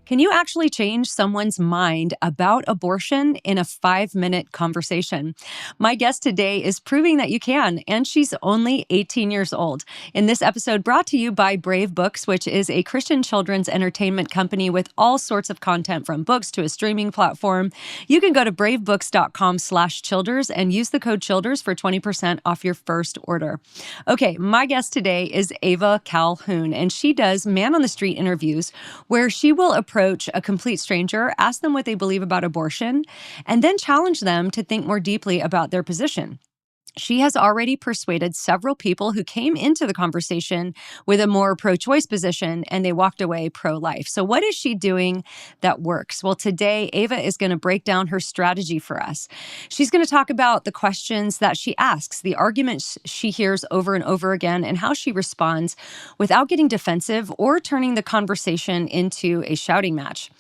Can you actually change someone's mind about abortion in a 5-minute conversation? My guest today is proving that you can, and she's only 18 years old. In this episode, brought to you by Brave Books, which is a Christian children's entertainment company with all sorts of content from books to a streaming platform. You can go to bravebooks.com/childers and use the code childers for 20% off your first order. Okay, my guest today is Ava Calhoun, and she does man on the street interviews where she will approach a complete stranger, ask them what they believe about abortion, and then challenge them to think more deeply about their position. She has already persuaded several people who came into the conversation with a more pro-choice position and they walked away pro-life. So what is she doing that works? Well, today, Ava is going to break down her strategy for us. She's going to talk about the questions that she asks, the arguments she hears over and over again, and how she responds without getting defensive or turning the conversation into a shouting match.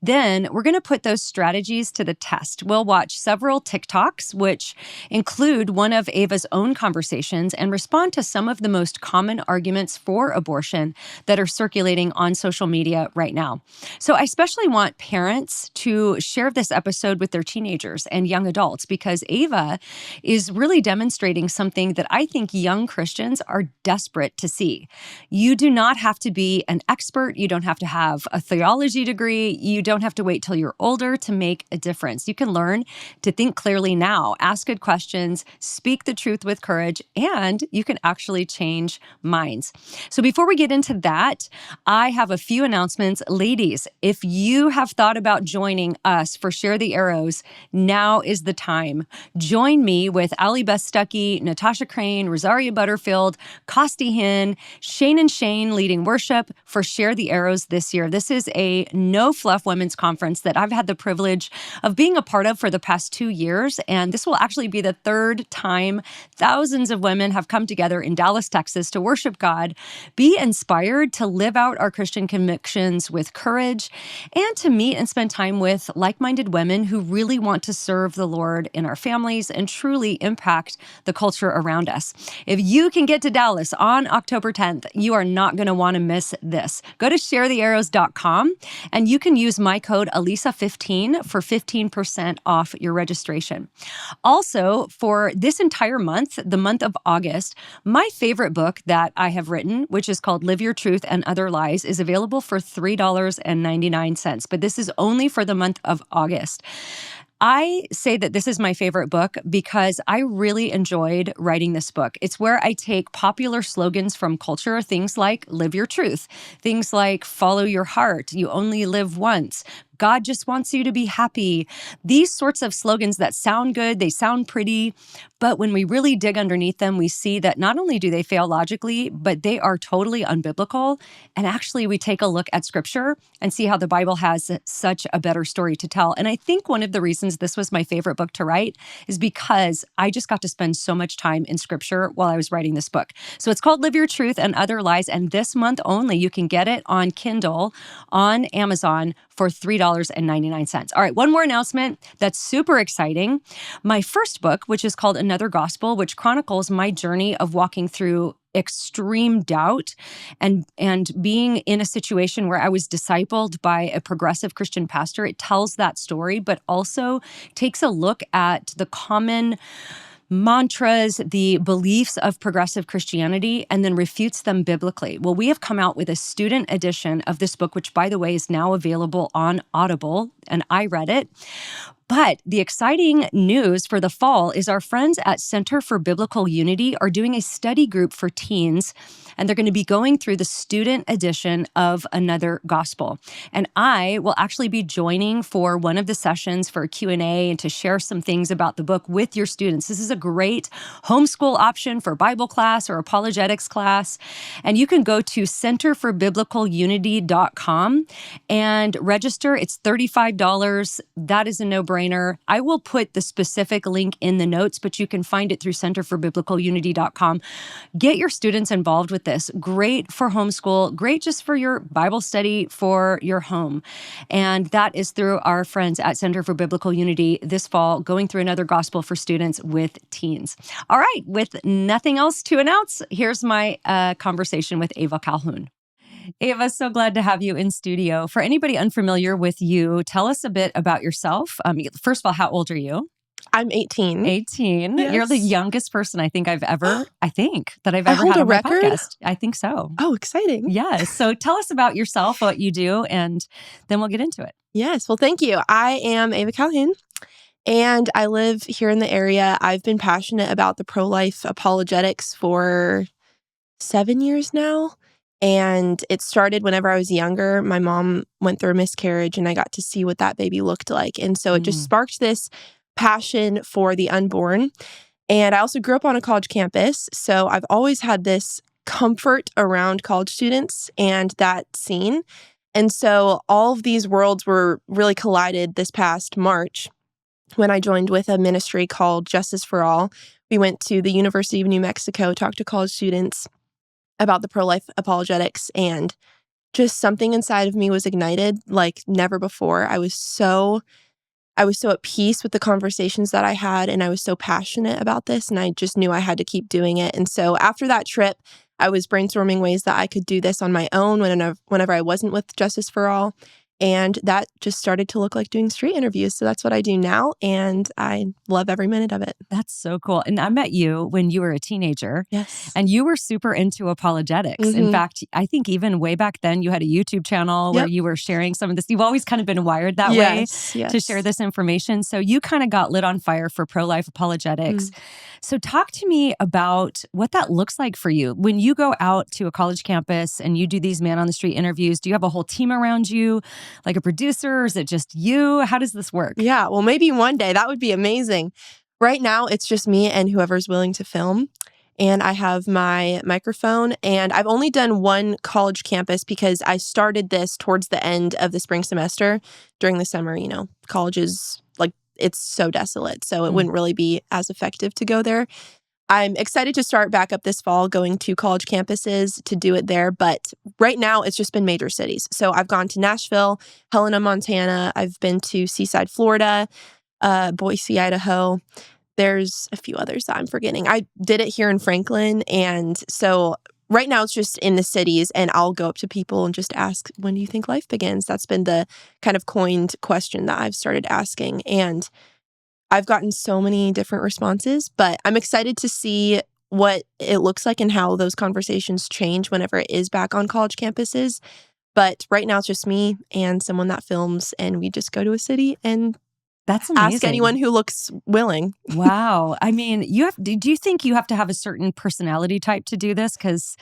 Then we're going to put those strategies to the test. We'll watch several TikToks, which include one of Ava's own conversations, and respond to some of the most common arguments for abortion that are circulating on social media right now. So I especially want parents to share this episode with their teenagers and young adults, because Ava is really demonstrating something that I think young Christians are desperate to see. You do not have to be an expert. You don't have to have a theology degree. You don't have to wait till you're older to make a difference. You can learn to think clearly now, ask good questions, speak the truth with courage, and you can actually change minds. So before we get into that, I have a few announcements. Ladies, if you have thought about joining us for Share the Arrows, now is the time. Join me with Ali Beth Stuckey, Natasha Crane, Rosaria Butterfield, Costi Hinn, Shane and Shane leading worship for Share the Arrows this year. This is a no-fluff women's conference that I've had the privilege of being a part of for the past 2 years, and this will actually be the third time thousands of women have come together in Dallas, Texas to worship God, be inspired to live out our Christian convictions with courage, and to meet and spend time with like-minded women who really want to serve the Lord in our families and truly impact the culture around us. If you can get to Dallas on October 10th, you are not going to want to miss this. Go to sharethearrows.com and you can use my code Alisa15 for 15% off your registration. Also, for this entire month, the month of August, my favorite book that I have written, which is called Live Your Truth and Other Lies, is available for $3.99. But this is only for the month of August. I say that this is my favorite book because I really enjoyed writing this book. It's where I take popular slogans from culture, things like live your truth, things like follow your heart, you only live once, God just wants you to be happy. These sorts of slogans that sound good, they sound pretty, but when we really dig underneath them, we see that not only do they fail logically, but they are totally unbiblical. And actually, we take a look at Scripture and see how the Bible has such a better story to tell. And I think one of the reasons this was my favorite book to write is because I just got to spend so much time in Scripture while I was writing this book. So it's called Live Your Truth and Other Lies, and this month only, you can get it on Kindle on Amazon for $3.99. All right, one more announcement that's super exciting. My first book, which is called Another Gospel, which chronicles my journey of walking through extreme doubt and being in a situation where I was discipled by a progressive Christian pastor. It tells that story, but also takes a look at the common mantras, the beliefs of progressive Christianity, and then refutes them biblically. Well, we have come out with a student edition of this book, which, by the way, is now available on Audible, and I read it. But the exciting news for the fall is our friends at Center for Biblical Unity are doing a study group for teens, and they're going to be going through the student edition of Another Gospel. And I will actually be joining for one of the sessions for a Q&A and to share some things about the book with your students. This is a great homeschool option for Bible class or apologetics class. And you can go to centerforbiblicalunity.com and register. It's $35. That is a no-brainer. I will put the specific link in the notes, but you can find it through centerforbiblicalunity.com. Get your students involved with this. Great for homeschool, great just for your Bible study for your home. And that is through our friends at Center for Biblical Unity this fall, going through Another Gospel for students with teens. All right, with nothing else to announce, here's my conversation with Ava Calhoun. Ava, so glad to have you in studio. For anybody unfamiliar with you, tell us a bit about yourself. First of all, how old are you? I'm 18. 18. Yes. You're the youngest person I think that I've ever I hold had a on my record? podcast. I think so. Oh, exciting. Yes. So tell us about yourself, what you do, and then we'll get into it. Yes. Well, thank you. I am Ava Calhoun, and I live here in the area. I've been passionate about the pro-life apologetics for 7 years now. And it started whenever I was younger. My mom went through a miscarriage, and I got to see what that baby looked like. And so it just sparked this passion for the unborn. And I also grew up on a college campus. So I've always had this comfort around college students and that scene. And so all of these worlds were really collided this past March when I joined with a ministry called Justice for All. We went to the University of New Mexico, talked to college students about the pro-life apologetics, and just something inside of me was ignited like never before. I was so at peace with the conversations that I had, and I was so passionate about this, and I just knew I had to keep doing it. And so after that trip, I was brainstorming ways that I could do this on my own whenever I wasn't with Justice for All. And that just started to look like doing street interviews. So that's what I do now, and I love every minute of it. That's so cool. And I met you when you were a teenager. Yes. And you were super into apologetics. In fact, I think even way back then, you had a YouTube channel where you were sharing some of this. You've always kind of been wired that way to share this information. So you kind of got lit on fire for pro-life apologetics. So talk to me about what that looks like for you. When you go out to a college campus and you do these man on the street interviews, do you have a whole team around you? Like a producer? Or is it just you? How does this work? Yeah, well, maybe one day. That would be amazing. Right now, it's just me and whoever's willing to film. And I have my microphone. And I've only done one college campus because I started this towards the end of the spring semester. During the summer, college is like, it's so desolate. So it wouldn't really be as effective to go there. I'm excited to start back up this fall, going to college campuses to do it there. But right now, it's just been major cities. So I've gone to Nashville, Helena, Montana. I've been to Seaside, Florida, Boise, Idaho. There's a few others that I'm forgetting. I did it here in Franklin. And so right now, it's just in the cities. And I'll go up to people and just ask, when do you think life begins? That's been the kind of coined question that I've started asking. And I've gotten so many different responses, but I'm excited to see what it looks like and how those conversations change whenever it is back on college campuses. But right now, it's just me and someone that films, and we just go to a city and that's amazing. Ask anyone who looks willing. Wow. I mean, do you think you have to have a certain personality type to do this? Because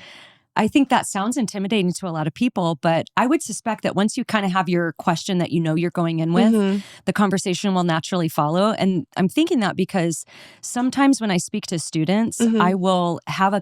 I think that sounds intimidating to a lot of people, but I would suspect that once you kind of have your question that you know you're going in with, the conversation will naturally follow. And I'm thinking that because sometimes when I speak to students, I will have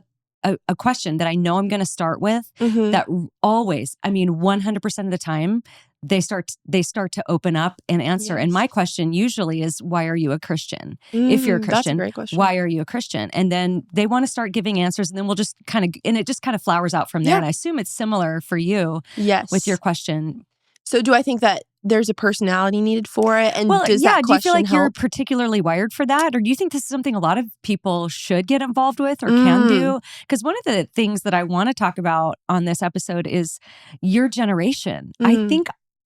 a question that I know I'm going to start with that always, 100% of the time, they start to open up and answer. Yes. And my question usually is, why are you a Christian? If you're a Christian, that's a great question. Why are you a Christian? And then they want to start giving answers, and then we'll just it just kind of flowers out from there. Yeah. And I assume it's similar for you with your question. So do I think that there's a personality needed for it? And do you feel like help? You're particularly wired for that? Or do you think this is something a lot of people should get involved with or can do? Because one of the things that I want to talk about on this episode is your generation.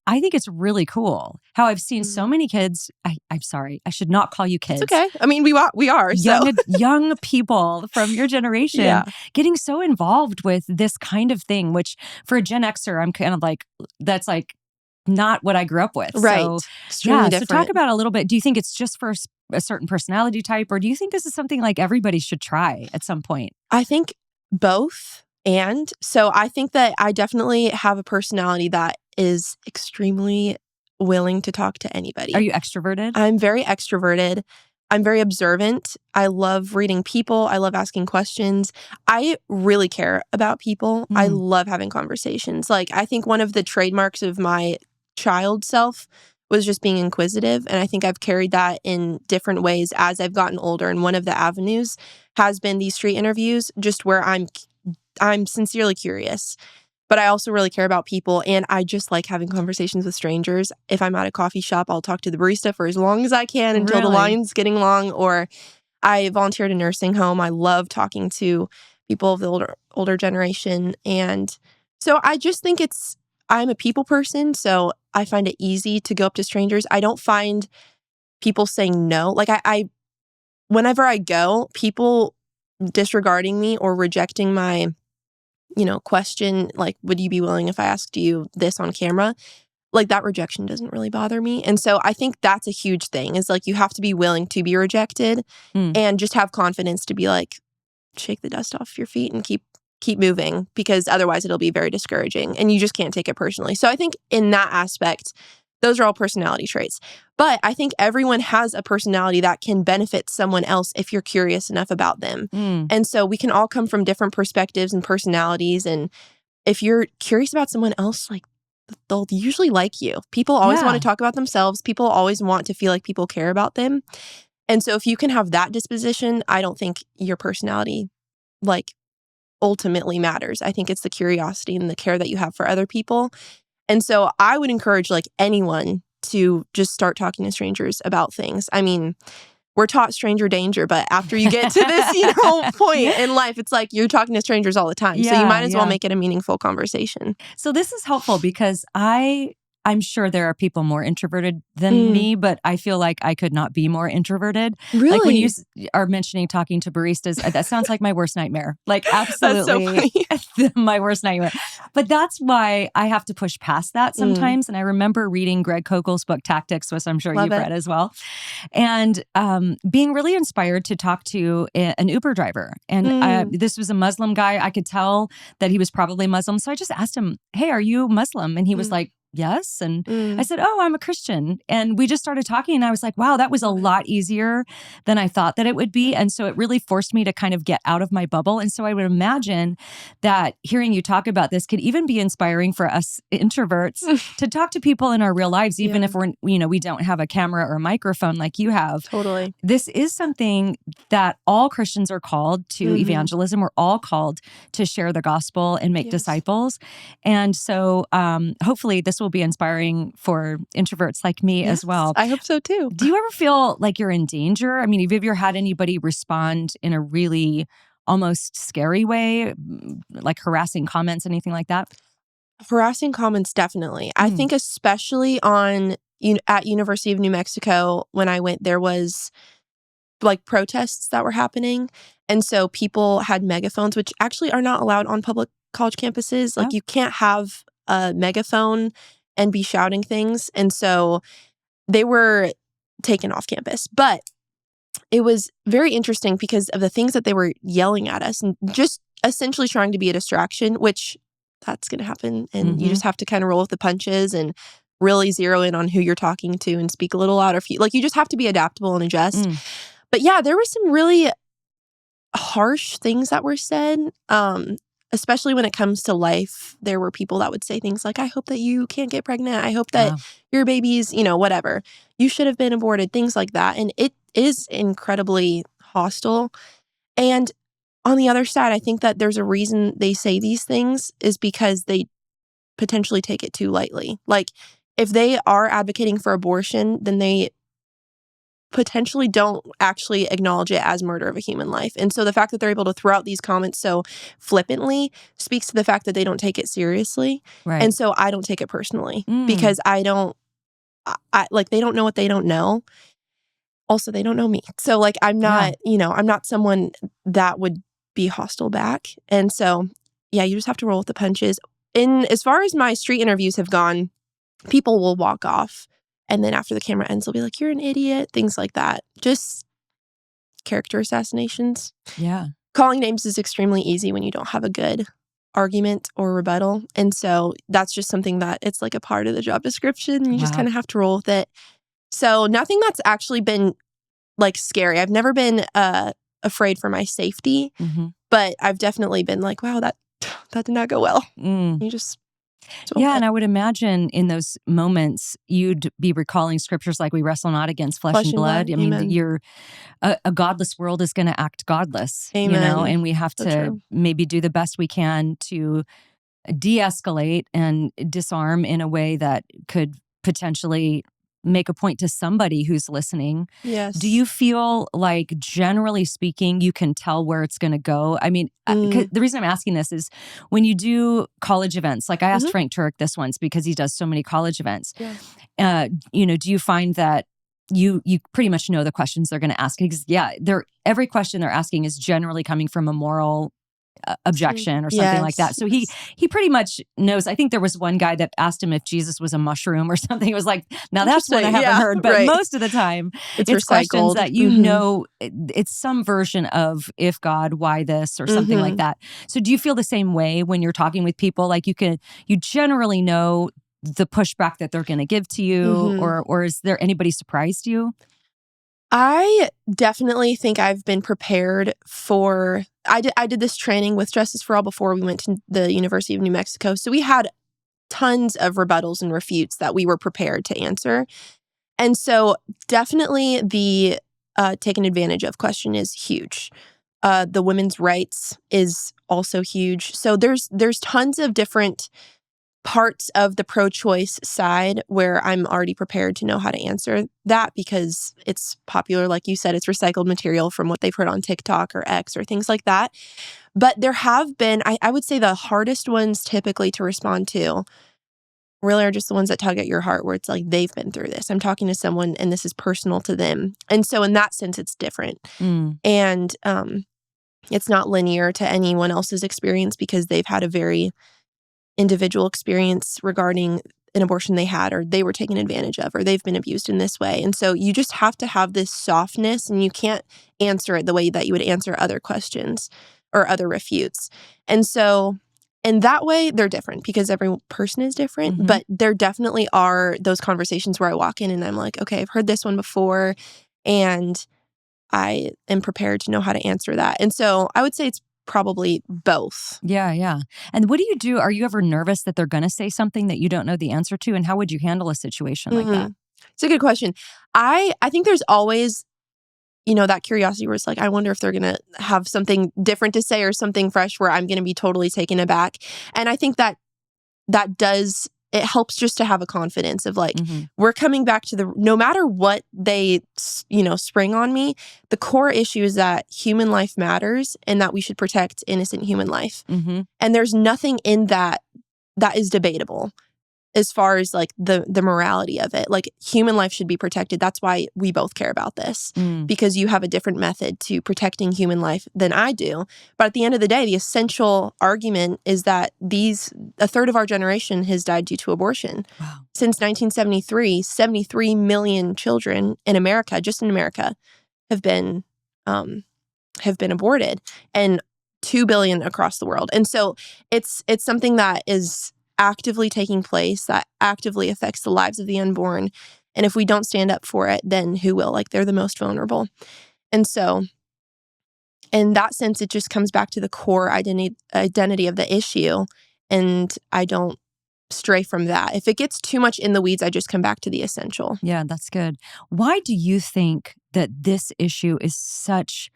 I think it's really cool how I've seen so many kids. I'm sorry, I should not call you kids. It's okay. I mean, we are. Young people from your generation getting so involved with this kind of thing, which for a Gen Xer, I'm kind of like, that's like not what I grew up with. Right. So, extremely different. So talk about a little bit. Do you think it's just for a certain personality type, or do you think this is something like everybody should try at some point? I think both. And so I think that I definitely have a personality that is extremely willing to talk to anybody. Are you extroverted? I'm very extroverted. I'm very observant. I love reading people. I love asking questions. I really care about people. I love having conversations. Like, I think one of the trademarks of my child self was just being inquisitive. And I think I've carried that in different ways as I've gotten older. And one of the avenues has been these street interviews, just where I'm sincerely curious. But I also really care about people, and I just like having conversations with strangers. If I'm at a coffee shop, I'll talk to the barista for as long as I can until the line's getting long. Or I volunteered at a nursing home. I love talking to people of the older generation. And So I just think I'm a people person, so I find it easy to go up to strangers. I don't find people saying no. Like I whenever I go, people disregarding me or rejecting my, question, like, would you be willing if I asked you this on camera? Like, that rejection doesn't really bother me. And so I think that's a huge thing is like you have to be willing to be rejected and just have confidence to be like, shake the dust off your feet and keep moving, because otherwise it'll be very discouraging and you just can't take it personally. So I think in that aspect, those are all personality traits. But I think everyone has a personality that can benefit someone else if you're curious enough about them. And so we can all come from different perspectives and personalities. And if you're curious about someone else, like, they'll usually like you. People always want to talk about themselves. People always want to feel like people care about them. And so if you can have that disposition, I don't think your personality, like, ultimately matters. I think it's the curiosity and the care that you have for other people. And so I would encourage like anyone to just start talking to strangers about things. I mean, we're taught stranger danger, but after you get to this, point in life, it's like you're talking to strangers all the time. So you might as well make it a meaningful conversation. So this is helpful because I'm sure there are people more introverted than me, but I feel like I could not be more introverted. Really? Like when you are mentioning talking to baristas, that sounds like my worst nightmare. Like absolutely my worst nightmare. But that's why I have to push past that sometimes. And I remember reading Greg Kogel's book, Tactics, which I'm sure you've read as well. And being really inspired to talk to an Uber driver. And this was a Muslim guy. I could tell that he was probably Muslim. So I just asked him, hey, are you Muslim? And he was like, yes. And I said, oh, I'm a Christian. And we just started talking and I was like, wow, that was a lot easier than I thought that it would be. And so it really forced me to kind of get out of my bubble. And so I would imagine that hearing you talk about this could even be inspiring for us introverts to talk to people in our real lives, even if we don't have a camera or a microphone like you have. Totally. This is something that all Christians are called to evangelism. We're all called to share the gospel and make disciples. And so hopefully this will be inspiring for introverts like me as well. I hope so too. Do you ever feel like you're in danger? I mean, have you ever had anybody respond in a really almost scary way, like harassing comments, anything like that? Harassing comments, definitely. I think especially at University of New Mexico, when I went, there was like protests that were happening. And so people had megaphones, which actually are not allowed on public college campuses. Like you can't have a megaphone and be shouting things. And so they were taken off campus. But it was very interesting because of the things that they were yelling at us and just essentially trying to be a distraction, which that's going to happen. And you just have to kind of roll with the punches and really zero in on who you're talking to and speak a little louder. Like you just have to be adaptable and adjust. But yeah, there were some really harsh things that were said. Especially when it comes to life, there were people that would say things like, I hope that you can't get pregnant. I hope that your baby's, whatever. You should have been aborted, things like that. And it is incredibly hostile. And on the other side, I think that there's a reason they say these things is because they potentially take it too lightly. Like if they are advocating for abortion, then they potentially don't actually acknowledge it as murder of a human life. And so the fact that they're able to throw out these comments so flippantly speaks to the fact that they don't take it seriously. Right. And so I don't take it personally because I don't they don't know what they don't know. Also, they don't know me. So like I'm not, I'm not someone that would be hostile back. And so, yeah, you just have to roll with the punches. As far as my street interviews have gone, people will walk off. And then after the camera ends, they'll be like, you're an idiot, things like that. Just character assassinations. Yeah. Calling names is extremely easy when you don't have a good argument or rebuttal. And so that's just something that it's like a part of the job description. You just kind of have to roll with it. So nothing that's actually been like scary. I've never been afraid for my safety, but I've definitely been like, wow, that did not go well. You just... And I would imagine in those moments, you'd be recalling scriptures like we wrestle not against flesh and blood. I mean, you're a godless world is going to act godless, and we have to maybe do the best we can to de-escalate and disarm in a way that could potentially make a point to somebody who's listening. Yes. Do you feel like, generally speaking, you can tell where it's going to go? I mean, 'cause the reason I'm asking this is when you do college events, like I asked Frank Turek this once because he does so many college events. Yeah. Do you find that you pretty much know the questions they're going to ask? Because every question they're asking is generally coming from a moral objection or something like that. So he pretty much knows. I think there was one guy that asked him if Jesus was a mushroom or something. It was like, now that's one I haven't heard. But most of the time, it's questions that know it's some version of if God, why this, or something like that. So do you feel the same way when you're talking with people? Like you generally know the pushback that they're going to give to you, or is there anybody surprised you? I definitely think I've been prepared for. I did this training with Justice for All before we went to the University of New Mexico. So we had tons of rebuttals and refutes that we were prepared to answer. And so definitely the taken advantage of question is huge. The women's rights is also huge. So there's tons of different parts of the pro-choice side where I'm already prepared to know how to answer that because it's popular. Like you said, it's recycled material from what they've heard on TikTok or X or things like that. But there have been, I would say the hardest ones typically to respond to really are just the ones that tug at your heart where it's like they've been through this. I'm talking to someone and this is personal to them. And so in that sense, it's different. And it's not linear to anyone else's experience because they've had a very individual experience regarding an abortion they had, or they were taken advantage of, or they've been abused in this way. And so you just have to have this softness, and you can't answer it the way that you would answer other questions or other refutes. And so in that way, they're different because every person is different. But there definitely are those conversations where I walk in and I'm like, okay, I've heard this one before, and I am prepared to know how to answer that. And so I would say it's probably both. Yeah. And what do you do? Are you ever nervous that they're going to say something that you don't know the answer to? And how would you handle a situation like that? It's a good question. I think there's always, that curiosity where it's like, I wonder if they're going to have something different to say or something fresh where I'm going to be totally taken aback. And I think that it helps just to have a confidence of like, we're coming back to no matter what they, spring on me, the core issue is that human life matters and that we should protect innocent human life. And there's nothing in that is debatable as far as like the morality of it. Like human life should be protected. That's why we both care about this because you have a different method to protecting human life than I do. But at the end of the day, the essential argument is that a third of our generation has died due to abortion. Wow. Since 1973, 73 million children in America, just in America, have been aborted, and 2 billion across the world. And so it's something that is actively taking place, that actively affects the lives of the unborn. And if we don't stand up for it, then who will? Like, they're the most vulnerable. And so in that sense, it just comes back to the core identity of the issue. And I don't stray from that. If it gets too much in the weeds, I just come back to the essential. Yeah, that's good. Why do you think that this issue is such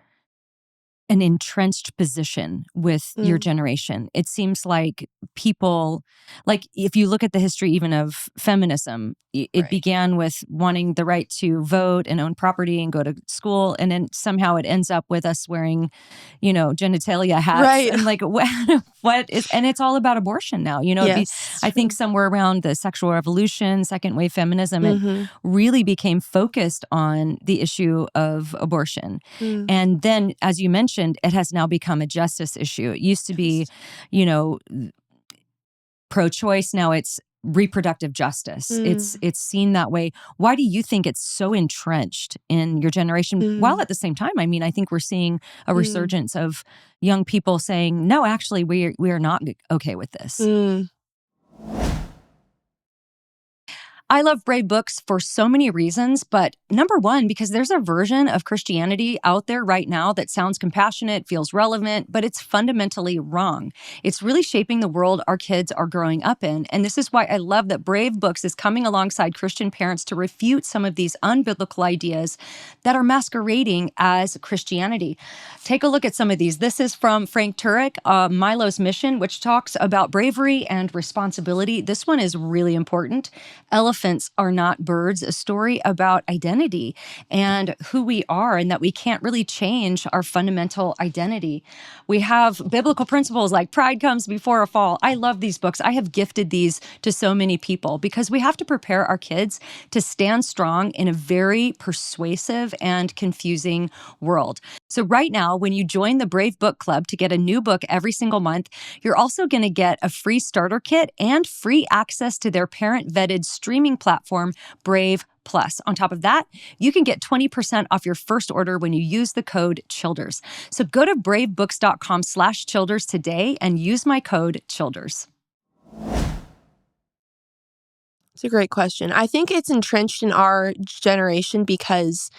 an entrenched position with your generation? It seems like people, like if you look at the history even of feminism, it began with wanting the right to vote and own property and go to school. And then somehow it ends up with us wearing, genitalia hats. Right. And like, and it's all about abortion now. I think somewhere around the sexual revolution, second wave feminism, it really became focused on the issue of abortion. And then, as you mentioned, it has now become a justice issue. It used to be, pro-choice. Now it's reproductive justice. It's seen that way. Why do you think it's so entrenched in your generation? While at the same time, I think we're seeing a resurgence of young people saying, no, actually, we are not okay with this. I love Brave books for so many reasons, but number one, because there's a version of Christianity out there right now that sounds compassionate, feels relevant, but it's fundamentally wrong. It's really shaping the world our kids are growing up in. And this is why I love that Brave Books is coming alongside Christian parents to refute some of these unbiblical ideas that are masquerading as Christianity. Take a look at some of these. This is from Frank Turek, Milo's Mission, which talks about bravery and responsibility. This one is really important. Elephant Elephants Are Not Birds, a story about identity and who we are, and that we can't really change our fundamental identity. We have biblical principles like pride comes before a fall. I love these books. I have gifted these to so many people because we have to prepare our kids to stand strong in a very persuasive and confusing world. So right now, when you join the Brave Book Club to get a new book every single month, you're also going to get a free starter kit and free access to their parent-vetted streaming platform, Brave Plus. On top of that, you can get 20% off your first order when you use the code Childers. So go to bravebooks.com/Childers today and use my code Childers. It's a great question. I think it's entrenched in our generation because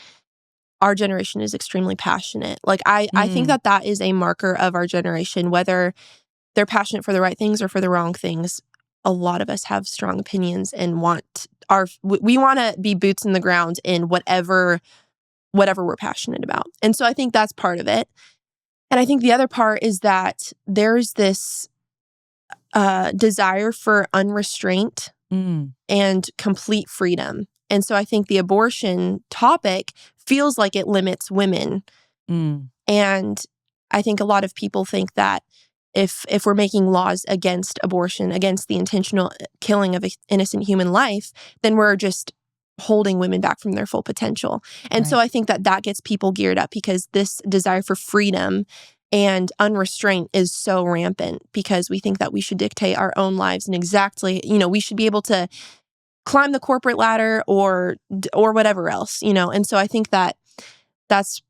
our generation is extremely passionate. Like, I think that is a marker of our generation, whether they're passionate for the right things or for the wrong things. A lot of us have strong opinions and we want to be boots in the ground in whatever we're passionate about. And so I think that's part of it. And I think the other part is that there's this desire for unrestraint and complete freedom. And so I think the abortion topic feels like it limits women. And I think a lot of people think that if we're making laws against abortion, against the intentional killing of an innocent human life, then we're just holding women back from their full potential. And so I think that gets people geared up because this desire for freedom and unrestraint is so rampant because we think that we should dictate our own lives and exactly, we should be able to climb the corporate ladder or whatever else, And so I think that that's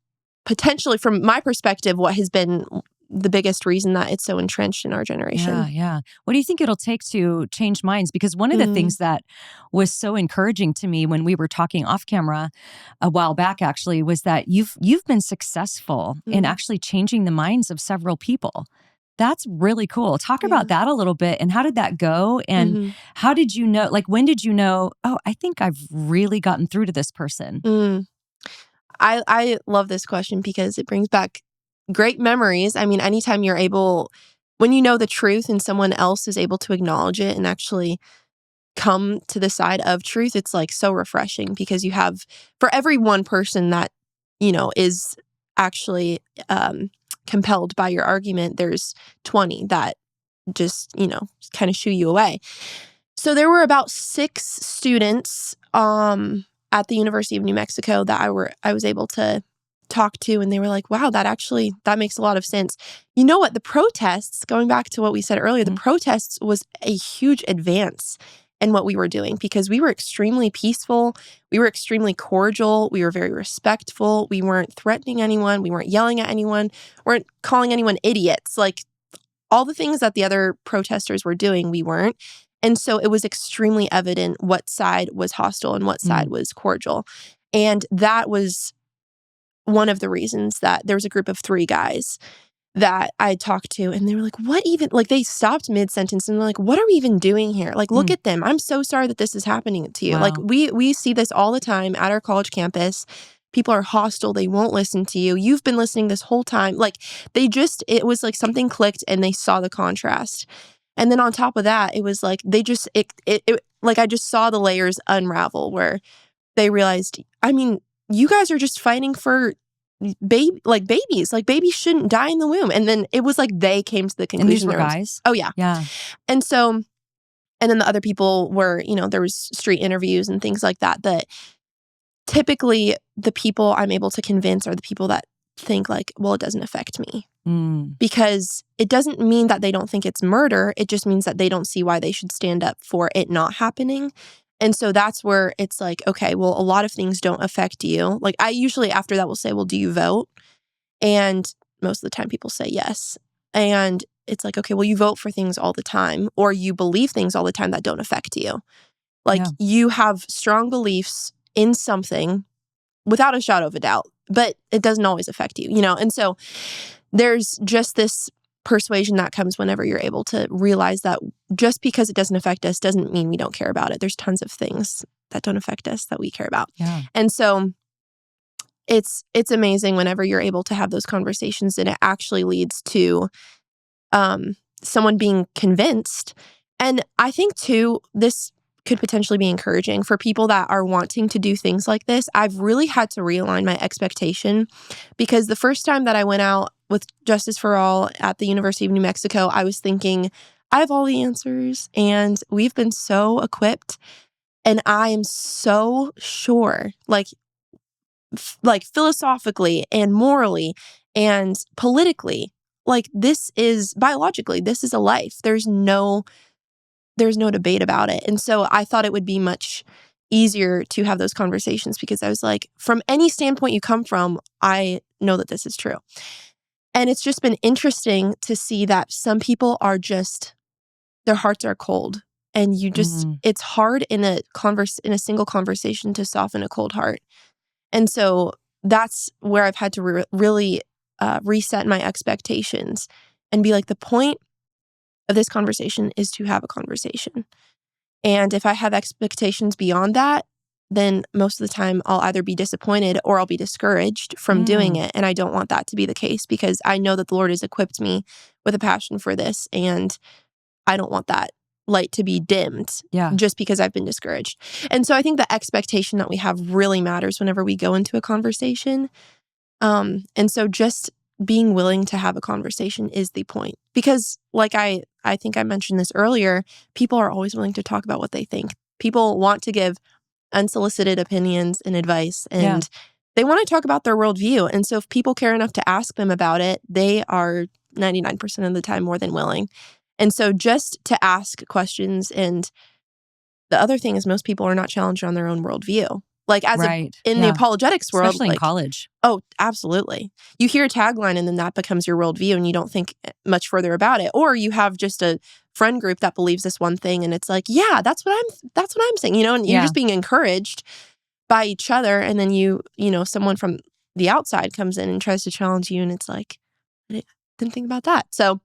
potentially, from my perspective, what has been the biggest reason that it's so entrenched in our generation. Yeah. What do you think it'll take to change minds? Because one of the things that was so encouraging to me when we were talking off camera a while back, actually, was that you've been successful in actually changing the minds of several people. That's really cool. Talk about that a little bit. And how did that go? And how did you know, when did you know, oh, I think I've really gotten through to this person? I love this question because it brings back great memories. I mean, anytime when you know the truth and someone else is able to acknowledge it and actually come to the side of truth, it's like so refreshing because you have, for every one person that, is actually compelled by your argument, there's 20 that just, kind of shoo you away. So there were about 6 students at the University of New Mexico that I was able to talk to, and they were like, wow, that makes a lot of sense. You know what? The protests, going back to what we said earlier, the protests was a huge advance in what we were doing because we were extremely peaceful. We were extremely cordial. We were very respectful. We weren't threatening anyone. We weren't yelling at anyone. We weren't calling anyone idiots. Like all the things that the other protesters were doing, we weren't. And so it was extremely evident what side was hostile and what side was cordial. And that was one of the reasons that there was a group of 3 guys that I talked to, and they were like, what even, like they stopped mid-sentence and they're like, what are we even doing here? Like, look at them. I'm so sorry that this is happening to you. Wow. Like we see this all the time at our college campus. People are hostile. They won't listen to you. You've been listening this whole time. Like it was like something clicked and they saw the contrast. And then on top of that, it was like like I just saw the layers unravel where they realized, I mean, you guys are just fighting for babies. Like babies shouldn't die in the womb. And then it was like they came to the conclusion. And these were guys? Oh, yeah. Yeah. And so, and then the other people were, there was street interviews and things like that, that typically the people I'm able to convince are the people that think like, well, it doesn't affect me. Because it doesn't mean that they don't think it's murder. It just means that they don't see why they should stand up for it not happening. And so that's where it's like, okay, well, a lot of things don't affect you. Like I usually after that will say, well, do you vote? And most of the time people say yes. And it's like, okay, well, you vote for things all the time or you believe things all the time that don't affect you. Like you have strong beliefs in something without a shadow of a doubt, but it doesn't always affect you, And so there's just this persuasion that comes whenever you're able to realize that just because it doesn't affect us doesn't mean we don't care about it. There's tons of things that don't affect us that we care about. Yeah. And so it's amazing whenever you're able to have those conversations and it actually leads to someone being convinced. And I think too, this could potentially be encouraging for people that are wanting to do things like this. I've really had to realign my expectation, because the first time that I went out with Justice for All at the University of New Mexico, I was thinking, I have all the answers and we've been so equipped. And I am so sure, like philosophically and morally and politically, like this is biologically, this is a life. There's no debate about it. And so I thought it would be much easier to have those conversations, because I was like, from any standpoint you come from, I know that this is true. And it's just been interesting to see that some people are just, their hearts are cold, and you just, it's hard in a single conversation to soften a cold heart. And so that's where I've had to really reset my expectations and be like, the point of this conversation is to have a conversation. And if I have expectations beyond that, then most of the time I'll either be disappointed or I'll be discouraged from doing it. And I don't want that to be the case, because I know that the Lord has equipped me with a passion for this. And I don't want that light to be dimmed just because I've been discouraged. And so I think the expectation that we have really matters whenever we go into a conversation. And so just being willing to have a conversation is the point. Because like I think I mentioned this earlier, people are always willing to talk about what they think. People want to give unsolicited opinions and advice, and they want to talk about their worldview. And so if people care enough to ask them about it, they are 99% of the time more than willing. And so just to ask questions. And the other thing is, most people are not challenged on their own worldview. Like in the apologetics world. Especially in college. Oh, absolutely. You hear a tagline and then that becomes your worldview and you don't think much further about it. Or you have just a friend group that believes this one thing and it's like, yeah, that's what I'm saying, and you're just being encouraged by each other. And then someone from the outside comes in and tries to challenge you and it's like, I didn't think about that. So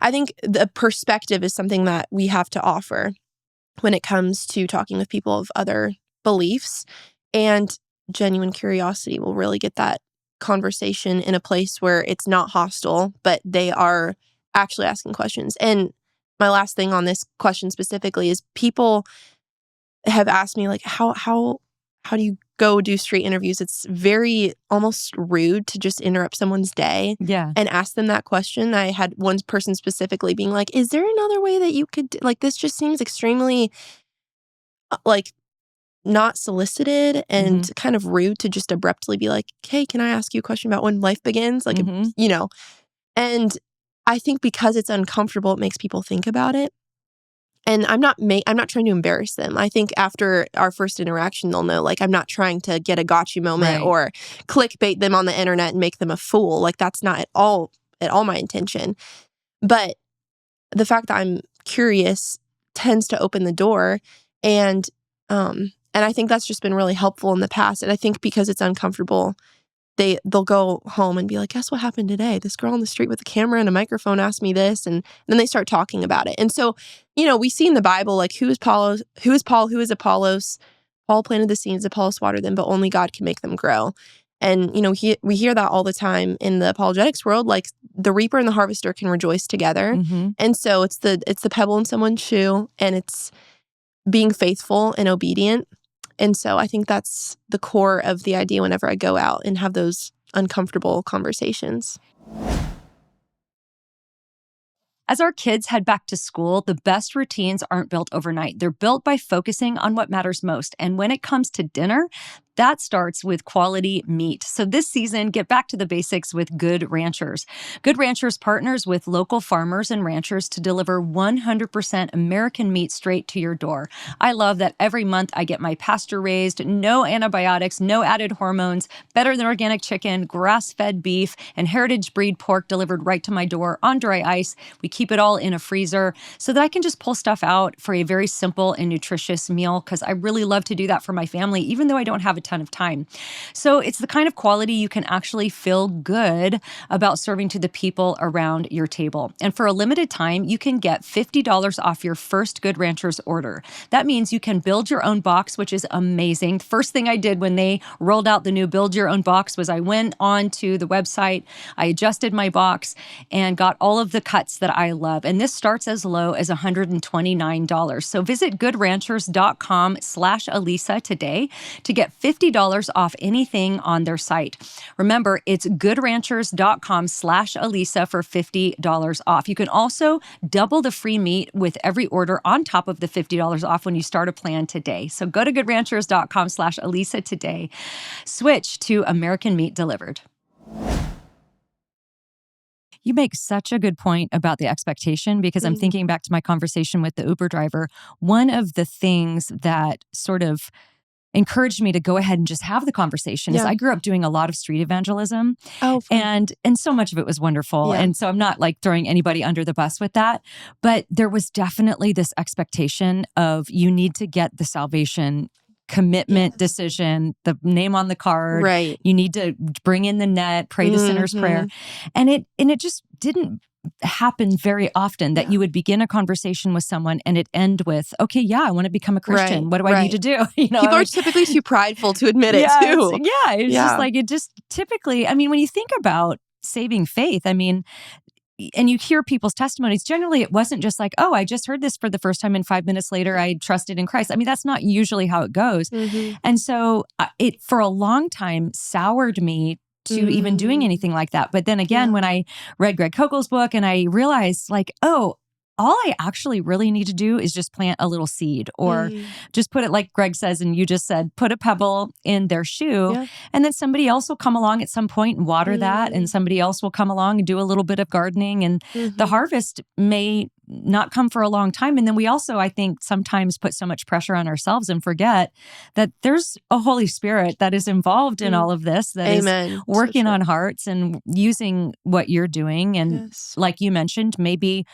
I think the perspective is something that we have to offer when it comes to talking with people of other beliefs, and genuine curiosity will really get that conversation in a place where it's not hostile, but they are actually asking questions. And my last thing on this question specifically is, people have asked me, like, how do you go do street interviews? It's very almost rude to just interrupt someone's day and ask them that question. I had one person specifically being like, is there another way that you could, like, this just seems extremely like not solicited and kind of rude to just abruptly be like, hey, can I ask you a question about when life begins? Like, and I think because it's uncomfortable, it makes people think about it. And I'm not trying to embarrass them. I think after our first interaction, they'll know, like, I'm not trying to get a gotcha moment or clickbait them on the internet and make them a fool. Like, that's not at all my intention. But the fact that I'm curious tends to open the door. And I think that's just been really helpful in the past. And I think because it's uncomfortable, they'll go home and be like, guess what happened today? This girl on the street with a camera and a microphone asked me this. And then they start talking about it. And so, we see in the Bible, like, who is Paul, who is Apollos? Paul planted the seeds, Apollos watered them, but only God can make them grow. And, we hear that all the time in the apologetics world, like, the reaper and the harvester can rejoice together. And so it's the pebble in someone's shoe, and it's being faithful and obedient. And so I think that's the core of the idea whenever I go out and have those uncomfortable conversations. As our kids head back to school, the best routines aren't built overnight. They're built by focusing on what matters most. And when it comes to dinner, that starts with quality meat. So this season, get back to the basics with Good Ranchers. Good Ranchers partners with local farmers and ranchers to deliver 100% American meat straight to your door. I love that every month I get my pasture-raised, no antibiotics, no added hormones, better than organic chicken, grass-fed beef, and heritage breed pork delivered right to my door on dry ice. We keep it all in a freezer so that I can just pull stuff out for a very simple and nutritious meal, because I really love to do that for my family, even though I don't have a ton of time. So it's the kind of quality you can actually feel good about serving to the people around your table. And for a limited time, you can get $50 off your first Good Ranchers order. That means you can build your own box, which is amazing. First thing I did when they rolled out the new build your own box was I went on to the website, I adjusted my box, and got all of the cuts that I love. And this starts as low as $129. So visit goodranchers.com/Alisa today to get $50 off anything on their site. Remember, it's goodranchers.com/Alisa for $50 off. You can also double the free meat with every order on top of the $50 off when you start a plan today. So go to goodranchers.com/Alisa today. Switch to American meat delivered. You make such a good point about the expectation, because I'm thinking back to my conversation with the Uber driver. One of the things that sort of encouraged me to go ahead and just have the conversation is I grew up doing a lot of street evangelism. Oh, and so much of it was wonderful. Yeah. And so I'm not like throwing anybody under the bus with that, but there was definitely this expectation of you need to get the salvation commitment decision, the name on the card. Right. You need to bring in the net, pray the sinner's prayer. And it just didn't happen very often that you would begin a conversation with someone and it end with, okay, yeah, I want to become a Christian. What do I need to do? People are typically too prideful to admit it too. It's just like, it just typically, I mean, when you think about saving faith, I mean, and you hear people's testimonies, generally it wasn't just like, oh, I just heard this for the first time and 5 minutes later I trusted in Christ. I mean, that's not usually how it goes. And so it, for a long time, soured me to even doing anything like that. But then again, when I read Greg Koukl's book and I realized like, oh, all I actually really need to do is just plant a little seed, or just put it, like Greg says, and you just said, put a pebble in their shoe. And then somebody else will come along at some point and water that. And somebody else will come along and do a little bit of gardening. And the harvest may not come for a long time. And then we also, I think, sometimes put so much pressure on ourselves and forget that there's a Holy Spirit that is involved in all of this, that is working on hearts and using what you're doing. And like you mentioned, maybe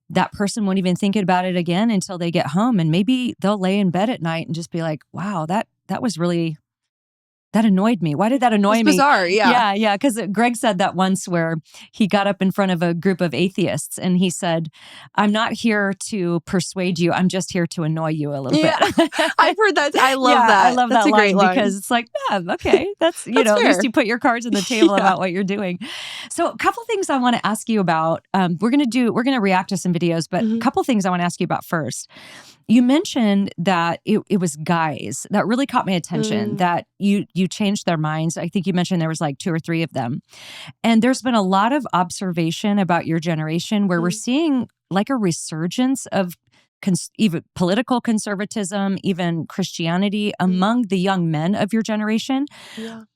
that person won't even think about it again until they get home. And maybe they'll lay in bed at night and just be like, wow, that was really, that annoyed me. Why did that annoy me? It's bizarre, Yeah. Because Greg said that once where he got up in front of a group of atheists and he said, I'm not here to persuade you. I'm just here to annoy you a little bit. I've heard that. I love that. I love that's that a great line because it's like, yeah, okay. That's, you know, at least you put your cards on the table about what you're doing. So a couple things I want to ask you about. We're going to react to some videos, but a couple things I want to ask you about first. You mentioned that it was guys that really caught my attention, that you changed their minds. I think you mentioned there was like 2 or 3 of them. And there's been a lot of observation about your generation where we're seeing like a resurgence of even political conservatism, even Christianity among the young men of your generation.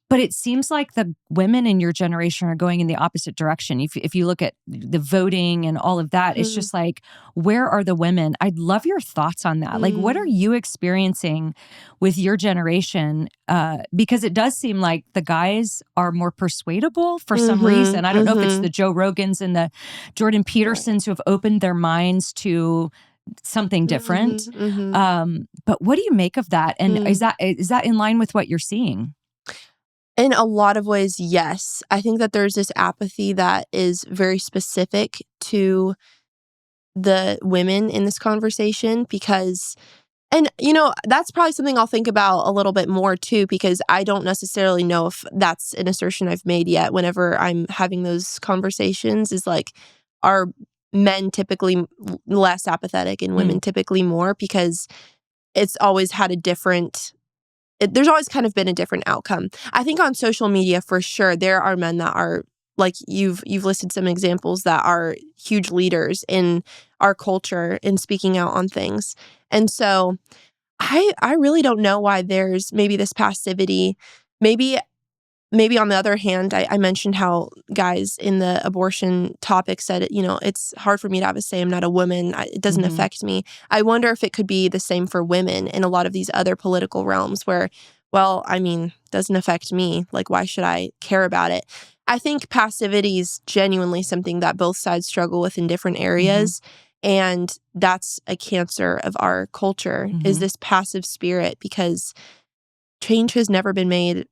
But it seems like the women in your generation are going in the opposite direction. If you look at the voting and all of that, it's just like, where are the women? I'd love your thoughts on that. Like, what are you experiencing with your generation? Because it does seem like the guys are more persuadable for some reason. I don't know if it's the Joe Rogans and the Jordan Petersons who have opened their minds to something different. But what do you make of that? And is that in line with what you're seeing? In a lot of ways, yes. I think that there's this apathy that is very specific to the women in this conversation because, and you know, that's probably something I'll think about a little bit more too, because I don't necessarily know if that's an assertion I've made yet whenever I'm having those conversations, is like, are men typically less apathetic and women typically more? Because it's always had a different... there's always kind of been a different outcome. I think on social media, for sure, there are men that are, like you've listed some examples that are huge leaders in our culture in speaking out on things. And so I really don't know why there's maybe this passivity. Maybe on the other hand, I mentioned how guys in the abortion topic said, you know, it's hard for me to have a say. I'm not a woman. It doesn't affect me. I wonder if it could be the same for women in a lot of these other political realms where, well, I mean, doesn't affect me. Like, why should I care about it? I think passivity is genuinely something that both sides struggle with in different areas. And that's a cancer of our culture, is this passive spirit, because change has never been made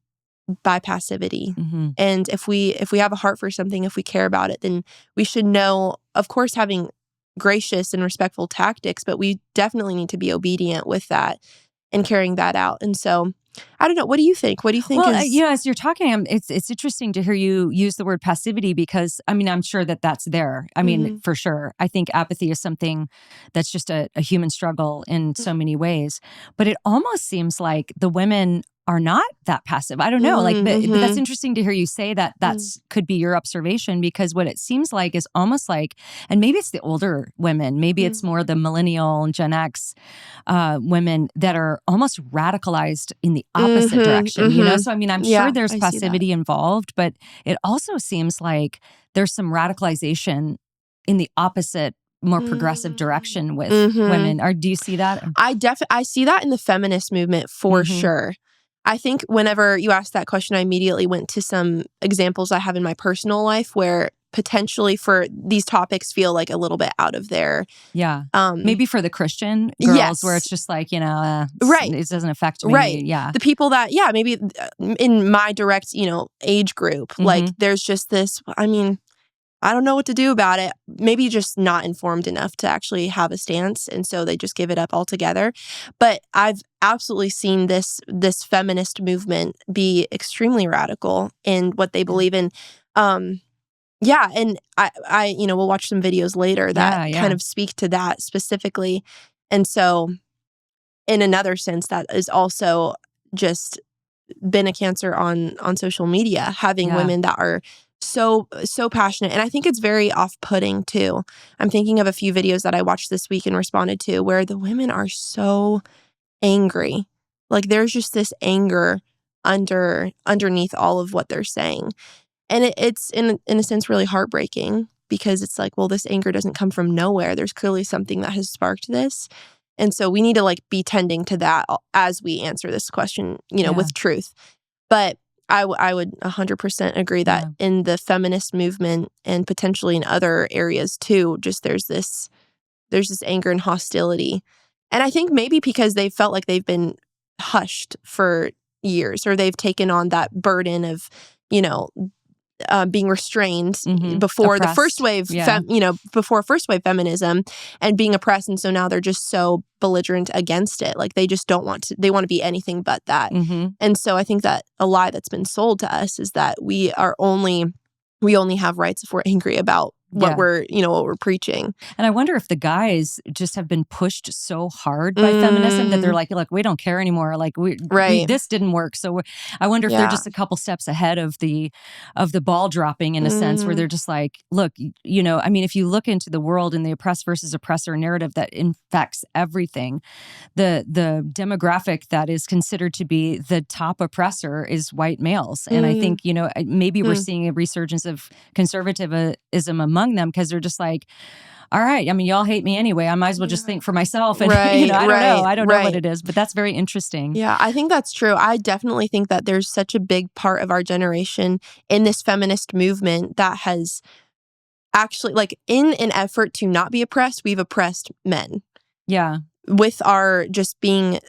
by passivity. Mm-hmm. And if we have a heart for something, if we care about it, then we should know, of course, having gracious and respectful tactics, but we definitely need to be obedient with that and carrying that out. And so, I don't know. What do you think? What do you think Well, is... as you're talking, it's interesting to hear you use the word passivity because, I mean, I'm sure that's there. I mean, for sure. I think apathy is something that's just a human struggle in so many ways. But it almost seems like the women are not that passive. I don't know. But that's interesting to hear you say that. Could be your observation because what it seems like is almost like, and maybe it's the older women, maybe it's more the millennial and Gen X women that are almost radicalized in the opposite direction. You know, so I mean, I'm sure there's passivity involved, but it also seems like there's some radicalization in the opposite, more progressive direction with women. Or do you see that? I see that in the feminist movement for sure. I think whenever you asked that question, I immediately went to some examples I have in my personal life where potentially for these topics feel like a little bit out of their... Yeah. Maybe for the Christian girls where it's just like, you know, right. It doesn't affect me. Right. Yeah. The people that, maybe in my direct, age group, like there's just this, I mean, I don't know what to do about it. Maybe just not informed enough to actually have a stance. And so they just give it up altogether. But I've absolutely seen this feminist movement be extremely radical in what they believe in. And I we'll watch some videos later that kind of speak to that specifically. And so in another sense, that is also just been a cancer on social media, having women that are so passionate. And I think it's very off-putting too. I'm thinking of a few videos that I watched this week and responded to where the women are so angry. Like there's just this anger underneath all of what they're saying. And it's in a sense really heartbreaking because it's like, well, this anger doesn't come from nowhere. There's clearly something that has sparked this. And so we need to be tending to that as we answer this question, with truth. But I would 100% agree that in the feminist movement and potentially in other areas too, just there's this anger and hostility. And I think maybe because they felt like they've been hushed for years or they've taken on that burden of, being restrained before oppressed. The first wave, before first wave feminism and being oppressed. And so now they're just so belligerent against it. Like they just don't want to, they want to be anything but that. And so I think that a lie that's been sold to us is that we only have rights if we're angry about what we're preaching. And I wonder if the guys just have been pushed so hard by feminism that they're like, look, we don't care anymore. Like this didn't work. So I wonder if they're just a couple steps ahead of the ball dropping in a sense where they're just like, look, I mean, if you look into the world and the oppressed versus oppressor narrative that infects everything, the demographic that is considered to be the top oppressor is white males. And I think, maybe we're seeing a resurgence of conservatism among them because they're just like, all right, I mean, y'all hate me anyway. I might as well just think for myself. And I don't know what it is, but that's very interesting. Yeah, I think that's true. I definitely think that there's such a big part of our generation in this feminist movement that has actually, in an effort to not be oppressed, we've oppressed men. Yeah. With our just being,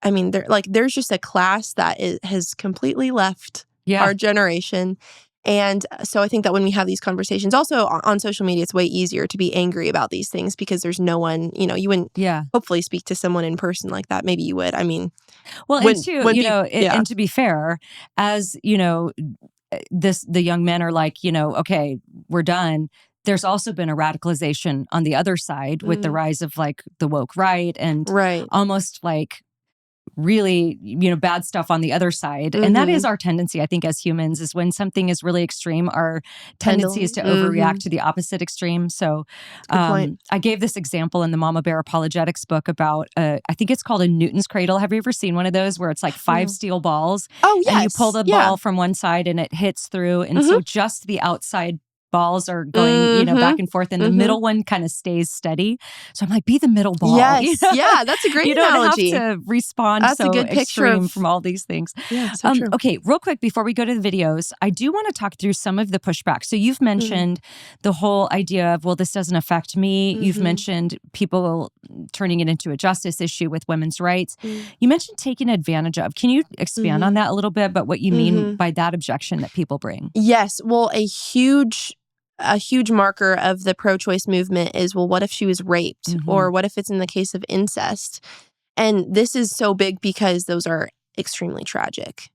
I mean, there's just a class that has completely left our generation. And so I think that when we have these conversations, also on social media, it's way easier to be angry about these things because there's no one, you wouldn't hopefully speak to someone in person like that. Maybe you would. I mean, and to be fair, as the young men are like, okay, we're done. There's also been a radicalization on the other side with the rise of the woke right and almost really, bad stuff on the other side. And that is our tendency, I think, as humans, is when something is really extreme, our tendency is to overreact to the opposite extreme. So I gave this example in the Mama Bear Apologetics book about, I think it's called a Newton's cradle. Have you ever seen one of those where it's like 5 steel balls? Oh, yes. And you pull the ball from one side and it hits through. And so just the outside balls are going, back and forth, and the middle one kind of stays steady. So I'm like, be the middle ball. Yes, yeah, that's a great analogy. You don't have to respond that's so a good extreme from all these things. Yeah, so true. Okay, real quick before we go to the videos, I do want to talk through some of the pushback. So you've mentioned the whole idea of, well, this doesn't affect me. You've mentioned people turning it into a justice issue with women's rights. Mm. You mentioned taking advantage of. Can you expand on that a little bit, but what you mean by that objection that people bring? Yes. Well, a huge marker of the pro-choice movement is, well, what if she was raped? Or what if it's in the case of incest? And this is so big because those are extremely tragic.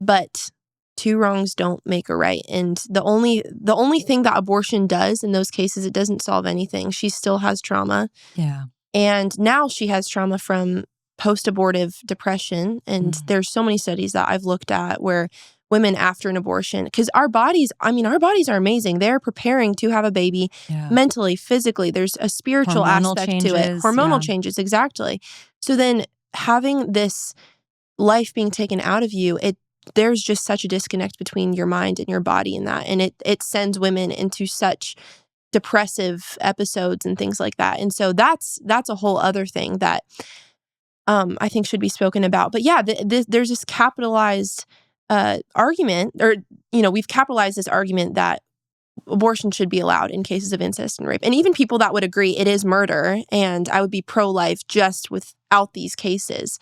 But two wrongs don't make a right. And the only thing that abortion does in those cases, it doesn't solve anything. She still has trauma. Yeah. And now she has trauma from post-abortive depression. And there's so many studies that I've looked at where women after an abortion, because our bodies are amazing. They're preparing to have a baby mentally, physically. There's a spiritual aspect to it. Hormonal changes, exactly. So then having this life being taken out of you, there's just such a disconnect between your mind and your body in that. And it sends women into such depressive episodes and things like that. And so that's a whole other thing that I think should be spoken about. But yeah, there's this capitalized argument, or, we've capitalized this argument that abortion should be allowed in cases of incest and rape. And even people that would agree it is murder and I would be pro-life just without these cases.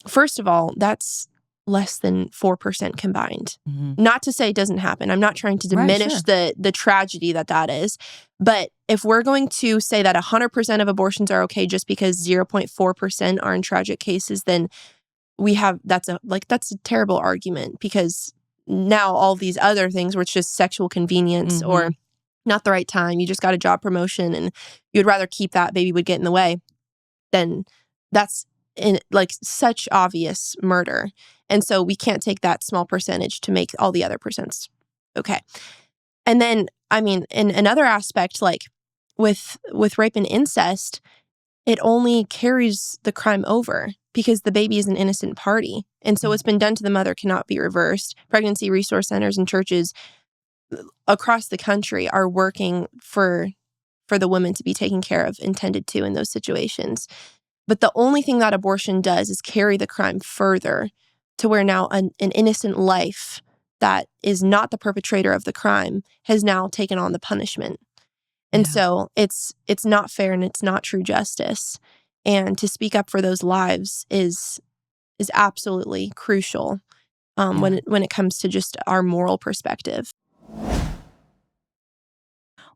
First of all, that's less than 4% combined. Not to say it doesn't happen. I'm not trying to diminish the tragedy that is. But if we're going to say that 100% of abortions are okay just because 0.4% are in tragic cases, then that's a terrible argument, because now all these other things where it's just sexual convenience or not the right time, you just got a job promotion and you'd rather keep that baby would get in the way, then that's such obvious murder. And so we can't take that small percentage to make all the other percents okay. And then, in another aspect, like with rape and incest, it only carries the crime over because the baby is an innocent party. And so what's been done to the mother cannot be reversed. Pregnancy resource centers and churches across the country are working for the women to be taken care of, intended to, in those situations. But the only thing that abortion does is carry the crime further to where now an innocent life that is not the perpetrator of the crime has now taken on the punishment. And so it's not fair and it's not true justice. And to speak up for those lives is absolutely crucial when it comes to just our moral perspective.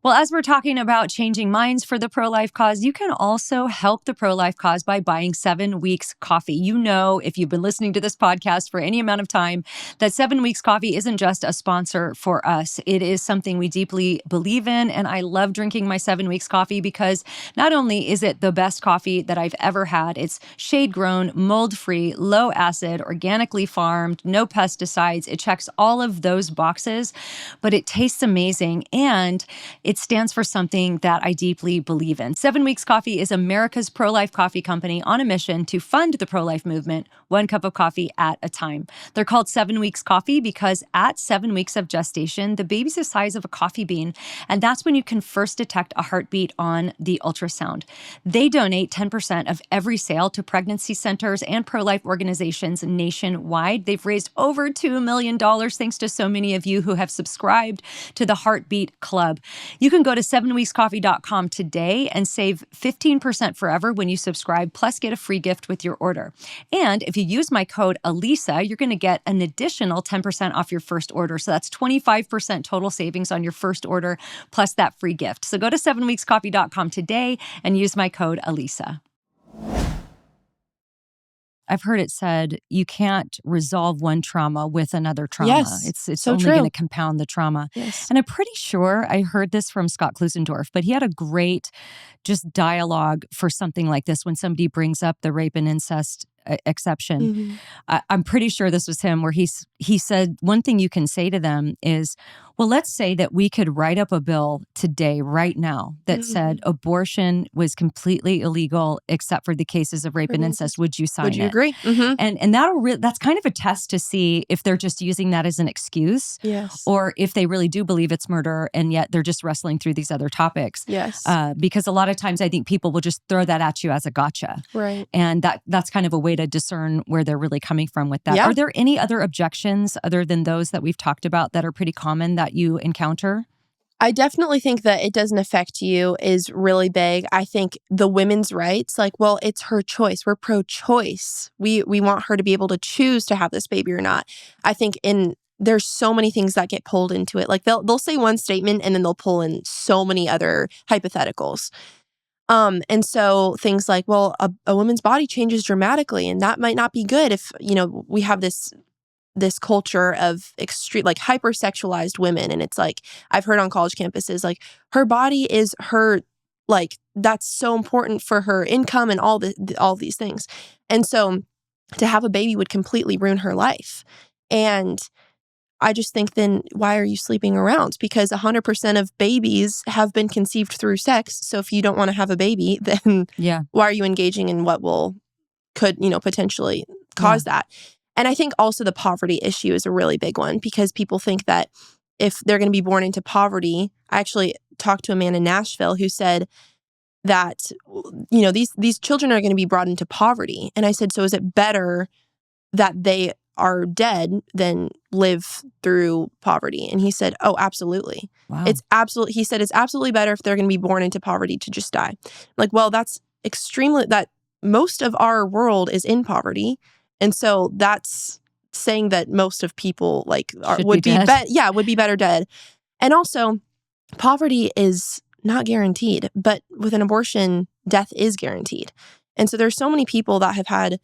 Well, as we're talking about changing minds for the pro-life cause, you can also help the pro-life cause by buying 7 Weeks Coffee. You know, if you've been listening to this podcast for any amount of time, that 7 Weeks Coffee isn't just a sponsor for us. It is something we deeply believe in. And I love drinking my 7 Weeks Coffee because not only is it the best coffee that I've ever had, it's shade-grown, mold-free, low-acid, organically farmed, no pesticides. It checks all of those boxes, but it tastes amazing. And it stands for something that I deeply believe in. 7 Weeks Coffee is America's pro-life coffee company on a mission to fund the pro-life movement, one cup of coffee at a time. They're called 7 Weeks Coffee because at 7 weeks of gestation, the baby's the size of a coffee bean, and that's when you can first detect a heartbeat on the ultrasound. They donate 10% of every sale to pregnancy centers and pro-life organizations nationwide. They've raised over $2 million thanks to so many of you who have subscribed to the Heartbeat Club. You can go to 7weekscoffee.com today and save 15% forever when you subscribe, plus get a free gift with your order. And if you use my code Alisa, you're going to get an additional 10% off your first order. So that's 25% total savings on your first order, plus that free gift. So go to 7weekscoffee.com today and use my code Alisa. I've heard it said you can't resolve one trauma with another trauma. Yes, it's so only true. going to compound the trauma. Yes. And I'm pretty sure I heard this from Scott Klusendorf, but he had a great just dialogue for something like this when somebody brings up the rape and incest exception. I'm pretty sure this was him, where he said one thing you can say to them is, well, let's say that we could write up a bill today, right now, that said abortion was completely illegal except for the cases of rape and incest. Would you sign it? Would you agree? And that's kind of a test to see if they're just using that as an excuse, Yes. or if they really do believe it's murder and yet they're just wrestling through these other topics. Yes. Because a lot of times I think people will just throw that at you as a gotcha. Right. And that's kind of a way to discern where they're really coming from with that. Yeah. Are there any other objections other than those that we've talked about that are pretty common that you encounter? I definitely think that it doesn't affect you is really big. I think the women's rights, like, well, it's her choice. We're pro-choice. We want her to be able to choose to have this baby or not. I think there's so many things that get pulled into it. Like they'll say one statement and then they'll pull in so many other hypotheticals. And so things like, well, a woman's body changes dramatically, and that might not be good if, we have this culture of extreme, like, hypersexualized women. And it's like, I've heard on college campuses, like, her body is her, like, that's so important for her income and all these things. And so to have a baby would completely ruin her life. And I just think, then why are you sleeping around? Because 100% of babies have been conceived through sex. So if you don't want to have a baby, then why are you engaging in what could potentially cause that? And I think also the poverty issue is a really big one, because people think that if they're going to be born into poverty, I actually talked to a man in Nashville who said that, these children are going to be brought into poverty. And I said, so is it better that they are dead than live through poverty? And he said, oh, absolutely. Wow. He said, it's absolutely better if they're going to be born into poverty to just die. Like, well, that most of our world is in poverty. And so that's saying that most of people would be better dead. And also, poverty is not guaranteed, but with an abortion, death is guaranteed. And so there's so many people that have had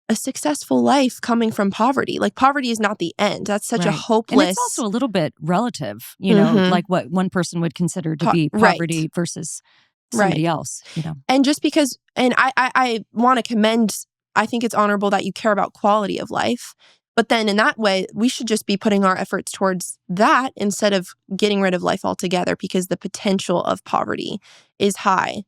a successful life coming from poverty. Like, poverty is not the end. That's such a hopeless... And it's also a little bit relative, like what one person would consider to be poverty versus somebody else, And just because... And I want to commend... I think it's honorable that you care about quality of life. But then in that way, we should just be putting our efforts towards that instead of getting rid of life altogether, because the potential of poverty is high.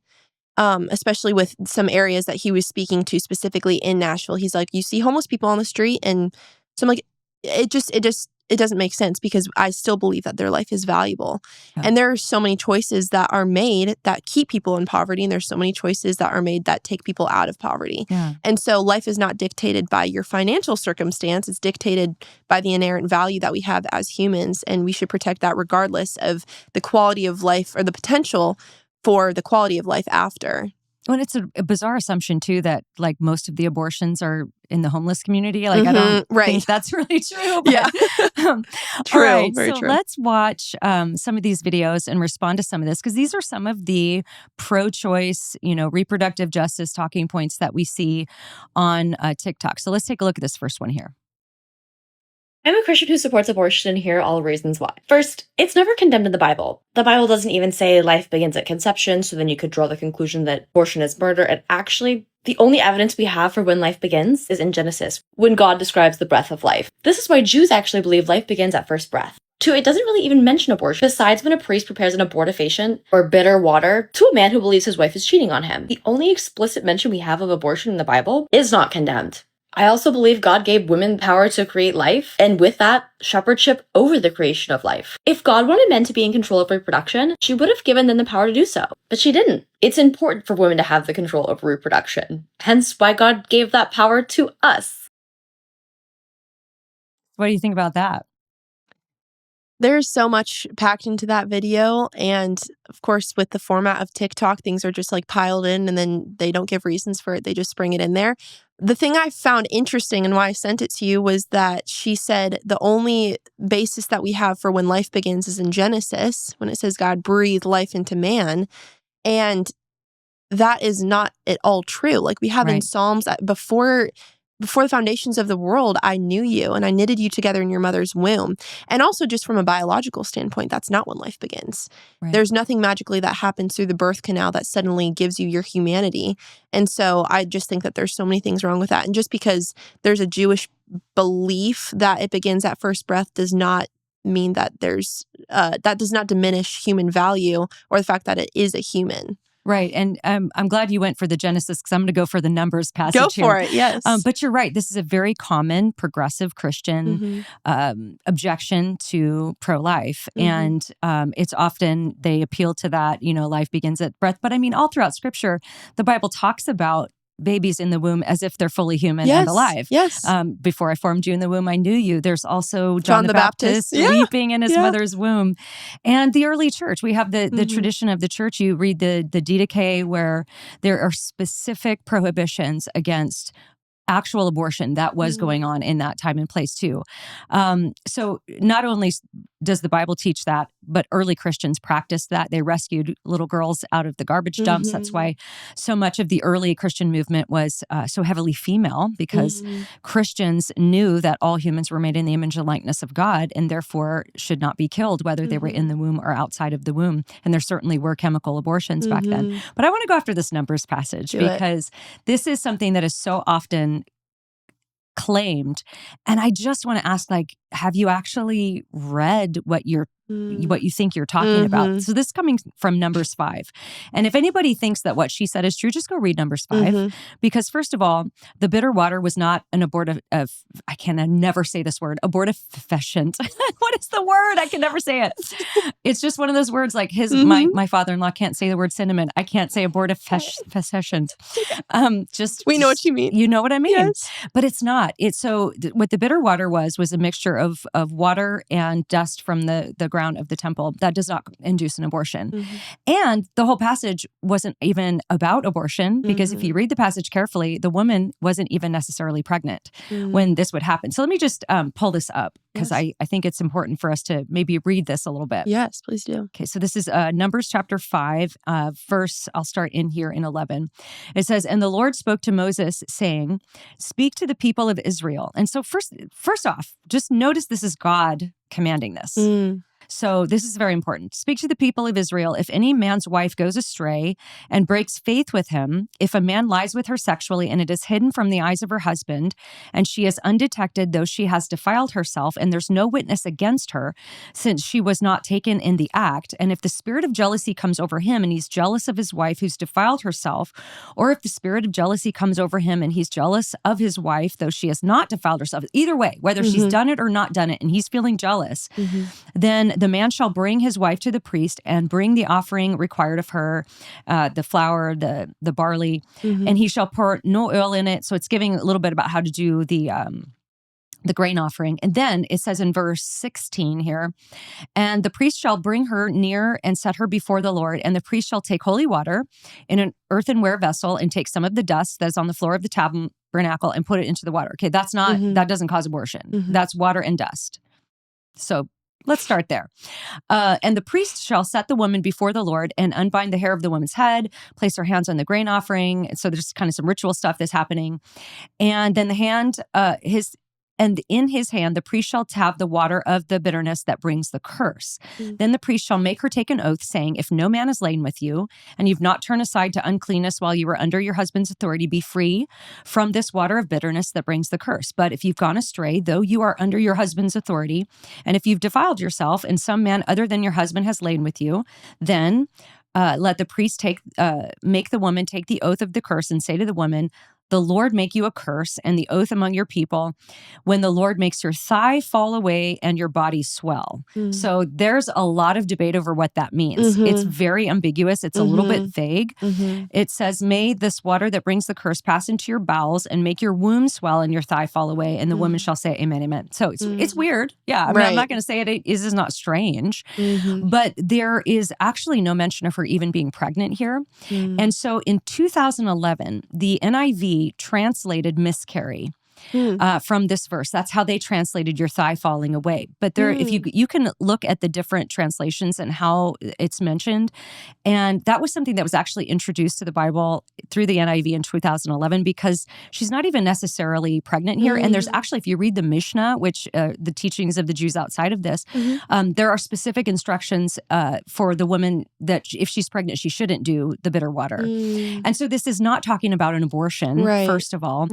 Especially with some areas that he was speaking to specifically in Nashville. He's like, you see homeless people on the street. And so I'm like, it doesn't make sense, because I still believe that their life is valuable. Yeah. And there are so many choices that are made that keep people in poverty. And there's so many choices that are made that take people out of poverty. Yeah. And so life is not dictated by your financial circumstance. It's dictated by the inherent value that we have as humans. And we should protect that regardless of the quality of life or the potential for the quality of life after. Well, it's a bizarre assumption, too, that like most of the abortions are in the homeless community. Like, I don't think that's really true. But, True. All right, very so true. let's watch some of these videos and respond to some of this, because these are some of the pro-choice, reproductive justice talking points that we see on TikTok. So let's take a look at this first one here. I'm a Christian who supports abortion, and here are all reasons why. First, it's never condemned in the Bible. The Bible doesn't even say life begins at conception, so then you could draw the conclusion that abortion is murder. And actually, the only evidence we have for when life begins is in Genesis, when God describes the breath of life. This is why Jews actually believe life begins at first breath. Two, it doesn't really even mention abortion, besides when a priest prepares an abortifacient or bitter water to a man who believes his wife is cheating on him. The only explicit mention we have of abortion in the Bible is not condemned. I also believe God gave women power to create life, and with that, shepherdship over the creation of life. If God wanted men to be in control of reproduction, she would have given them the power to do so. But she didn't. It's important for women to have the control over reproduction. Hence why God gave that power to us. What do you think about that? There's so much packed into that video. And of course, with the format of TikTok, things are just like piled in, and then they don't give reasons for it. They just bring it in there. The thing I found interesting and why I sent it to you was that she said the only basis that we have for when life begins is in Genesis, when it says God breathed life into man. And that is not at all true. Like we have in Psalms, before the foundations of the world, I knew you and I knitted you together in your mother's womb. And also just from a biological standpoint, that's not when life begins. Right. There's nothing magically that happens through the birth canal that suddenly gives you your humanity. And so I just think that there's so many things wrong with that. And just because there's a Jewish belief that it begins at first breath does not mean that that does not diminish human value or the fact that it is a human. Right. And I'm glad you went for the Genesis, because I'm going to go for the Numbers passage Go for it, yes. But you're right. This is a very common progressive Christian objection to pro-life. And it's often, they appeal to that, life begins at breath. But I mean, all throughout Scripture, the Bible talks about babies in the womb as if they're fully human Yes, and alive. yes. Before I formed you in the womb, I knew you. There's also John the Baptist Yeah, leaping in his yeah. mother's womb. And the early church, we have the Mhm. tradition of the church. You read the Didache, where there are specific prohibitions against actual abortion that was going on in that time and place too. So not only does the Bible teach that, but early Christians practiced that. They rescued little girls out of the garbage dumps. That's why so much of the early Christian movement was so heavily female, because Christians knew that all humans were made in the image and likeness of God and therefore should not be killed, whether they were in the womb or outside of the womb. And there certainly were chemical abortions back then. But I want to go after this Numbers passage because this is something that is so often claimed. And I just want to ask, like, have you actually read what you think you're talking about? So this is coming from Numbers 5. And if anybody thinks that what she said is true, just go read Numbers 5. Because first of all, the bitter water was not an I can never say this word, abortifacient. What is the word? I can never say it. It's just one of those words like my father-in-law can't say the word cinnamon. I can't say abortifacient. We know what you mean. You know what I mean? Yes. But it's not. It's what the bitter water was a mixture of water and dust from the ground of the temple. That does not induce an abortion. And the whole passage wasn't even about abortion, because if you read the passage carefully, the woman wasn't even necessarily pregnant when this would happen. So let me just pull this up, because I think it's important for us to maybe read this a little bit. Yes, please do. Okay, so this is Numbers chapter 5, verse, I'll start in here in 11. It says, "And the Lord spoke to Moses, saying, speak to the people of Israel." And so first off, just notice this is God commanding this. So this is very important. "Speak to the people of Israel. If any man's wife goes astray and breaks faith with him, if a man lies with her sexually and it is hidden from the eyes of her husband, and she is undetected, though she has defiled herself, and there's no witness against her, since she was not taken in the act, and if the spirit of jealousy comes over him and he's jealous of his wife who's defiled herself, or if the spirit of jealousy comes over him and he's jealous of his wife, though she has not defiled herself," either way, whether she's done it or not done it, and he's feeling jealous, "then the man shall bring his wife to the priest and bring the offering required of her, the flour, the barley, and he shall pour no oil in it." So it's giving a little bit about how to do the grain offering. And then it says in verse 16 here, "And the priest shall bring her near and set her before the Lord. And the priest shall take holy water in an earthenware vessel and take some of the dust that is on the floor of the tabernacle and put it into the water." Okay, that doesn't cause abortion. That's water and dust. So let's start there. "And the priest shall set the woman before the Lord and unbind the hair of the woman's head, place her hands on the grain offering." So there's kind of some ritual stuff that's happening. "And then and in his hand, the priest shall have the water of the bitterness that brings the curse. Then the priest shall make her take an oath, saying, if no man is lain with you, and you've not turned aside to uncleanness while you were under your husband's authority, be free from this water of bitterness that brings the curse. But if you've gone astray, though you are under your husband's authority, and if you've defiled yourself, and some man other than your husband has lain with you, then let the priest make the woman take the oath of the curse and say to the woman, the Lord make you a curse and the oath among your people when the Lord makes your thigh fall away and your body swell." So there's a lot of debate over what that means. It's very ambiguous. It's a little bit vague. It says, "May this water that brings the curse pass into your bowels and make your womb swell and your thigh fall away, and the woman shall say, amen, amen." So it's weird. Yeah, I mean, I'm not going to say it is not strange, but there is actually no mention of her even being pregnant here. And so in 2011, the NIV translated miscarry from this verse. That's how they translated your thigh falling away. But there, if you can look at the different translations and how it's mentioned, and that was something that was actually introduced to the Bible through the NIV in 2011, because she's not even necessarily pregnant here. And there's actually, if you read the Mishnah, which the teachings of the Jews outside of this, there are specific instructions for the woman that if she's pregnant, she shouldn't do the bitter water. And so this is not talking about an abortion, first of all.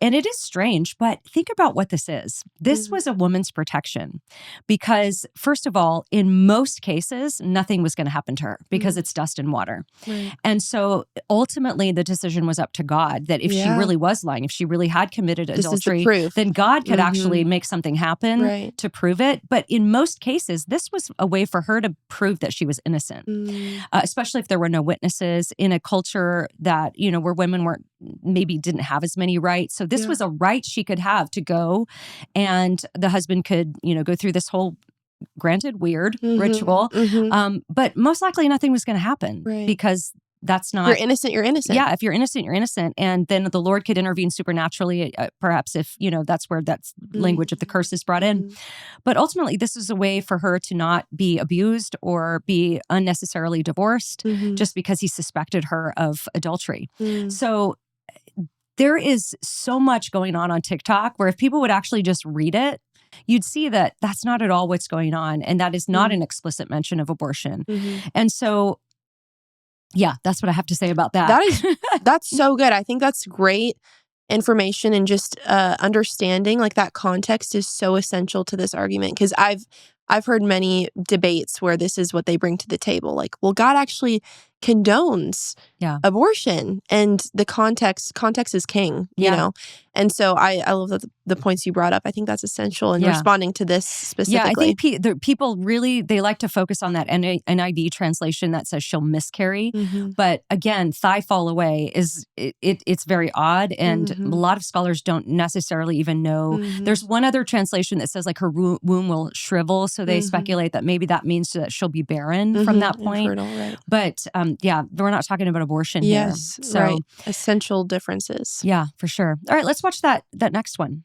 And it is strange strange, but think about what this is. This was a woman's protection because, first of all, in most cases, nothing was going to happen to her because it's dust and water. Right. And so ultimately, the decision was up to God that if she really was lying, if she really had committed This is the adultery, proof. then God could actually make something happen Right. to prove it. But in most cases, this was a way for her to prove that she was innocent, especially if there were no witnesses in a culture that, where women maybe didn't have as many rights. So this was a right she could have to go, and the husband could, go through this whole, granted, weird ritual. But most likely nothing was going to happen because that's not... You're innocent, you're innocent. Yeah, if you're innocent, you're innocent. And then the Lord could intervene supernaturally, perhaps if, that's where that's language of the curse is brought in. But ultimately, this is a way for her to not be abused or be unnecessarily divorced just because he suspected her of adultery. So there is so much going on TikTok where if people would actually just read it, you'd see that that's not at all what's going on. And that is not an explicit mention of abortion. And so, yeah, that's what I have to say about that. That's so good. I think that's great information, and just understanding like that context is so essential to this argument, because I've heard many debates where this is what they bring to the table. Like, well, God actually condones abortion, and the context is king, you know? And so I love the points you brought up. I think that's essential in responding to this specifically. Yeah, I think people really, they like to focus on that NIV translation that says she'll miscarry. But again, thigh fall away it's very odd. And a lot of scholars don't necessarily even know. There's one other translation that says like her womb will shrivel. So they speculate that maybe that means that she'll be barren from that point. Infertile, right. But yeah, we're not talking about abortion here. So, right. Essential differences. Yeah, for sure. All right, let's watch that next one.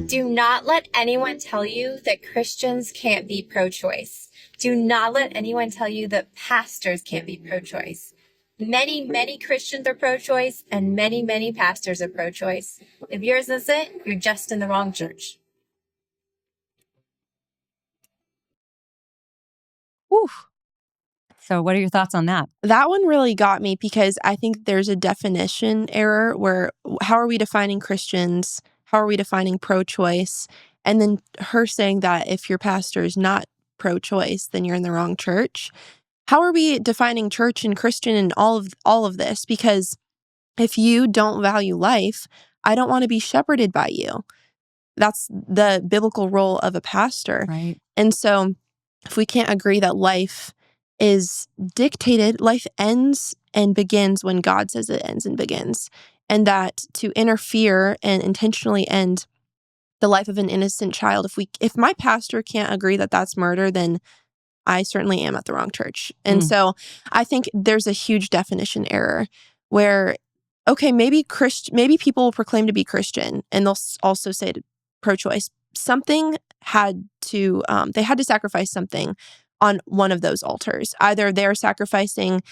Do not let anyone tell you that Christians can't be pro-choice. Do not let anyone tell you that pastors can't be pro-choice. Many, many Christians are pro-choice, and many, many pastors are pro-choice. If yours isn't, you're just in the wrong church. Whew. So what are your thoughts on that? That one really got me, because I think there's a definition error where how are we defining Christians? How are we defining pro-choice? And then her saying that if your pastor is not pro-choice, then you're in the wrong church. How are we defining church and Christian and all of this? Because if you don't value life, I don't want to be shepherded by you. That's the biblical role of a pastor. Right. And so if we can't agree that life is dictated, life ends and begins when God says it ends and begins. And that to interfere and intentionally end the life of an innocent child, if my pastor can't agree that that's murder, then I certainly am at the wrong church. And so I think there's a huge definition error where, okay, maybe people will proclaim to be Christian and they'll also say pro-choice. Something they had to sacrifice something on one of those altars. Either they're sacrificing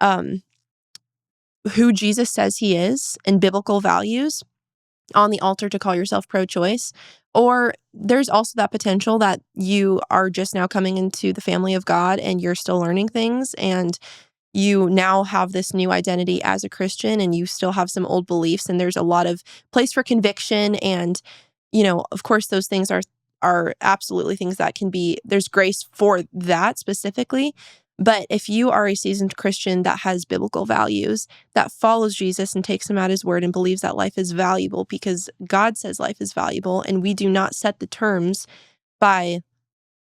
who Jesus says he is and biblical values on the altar to call yourself pro-choice, or there's also that potential that you are just now coming into the family of God and you're still learning things, and you now have this new identity as a Christian and you still have some old beliefs, and there's a lot of place for conviction. And, of course, those things are absolutely things that can be, there's grace for that specifically. But if you are a seasoned Christian that has biblical values, that follows Jesus and takes him at his word and believes that life is valuable because God says life is valuable, and we do not set the terms by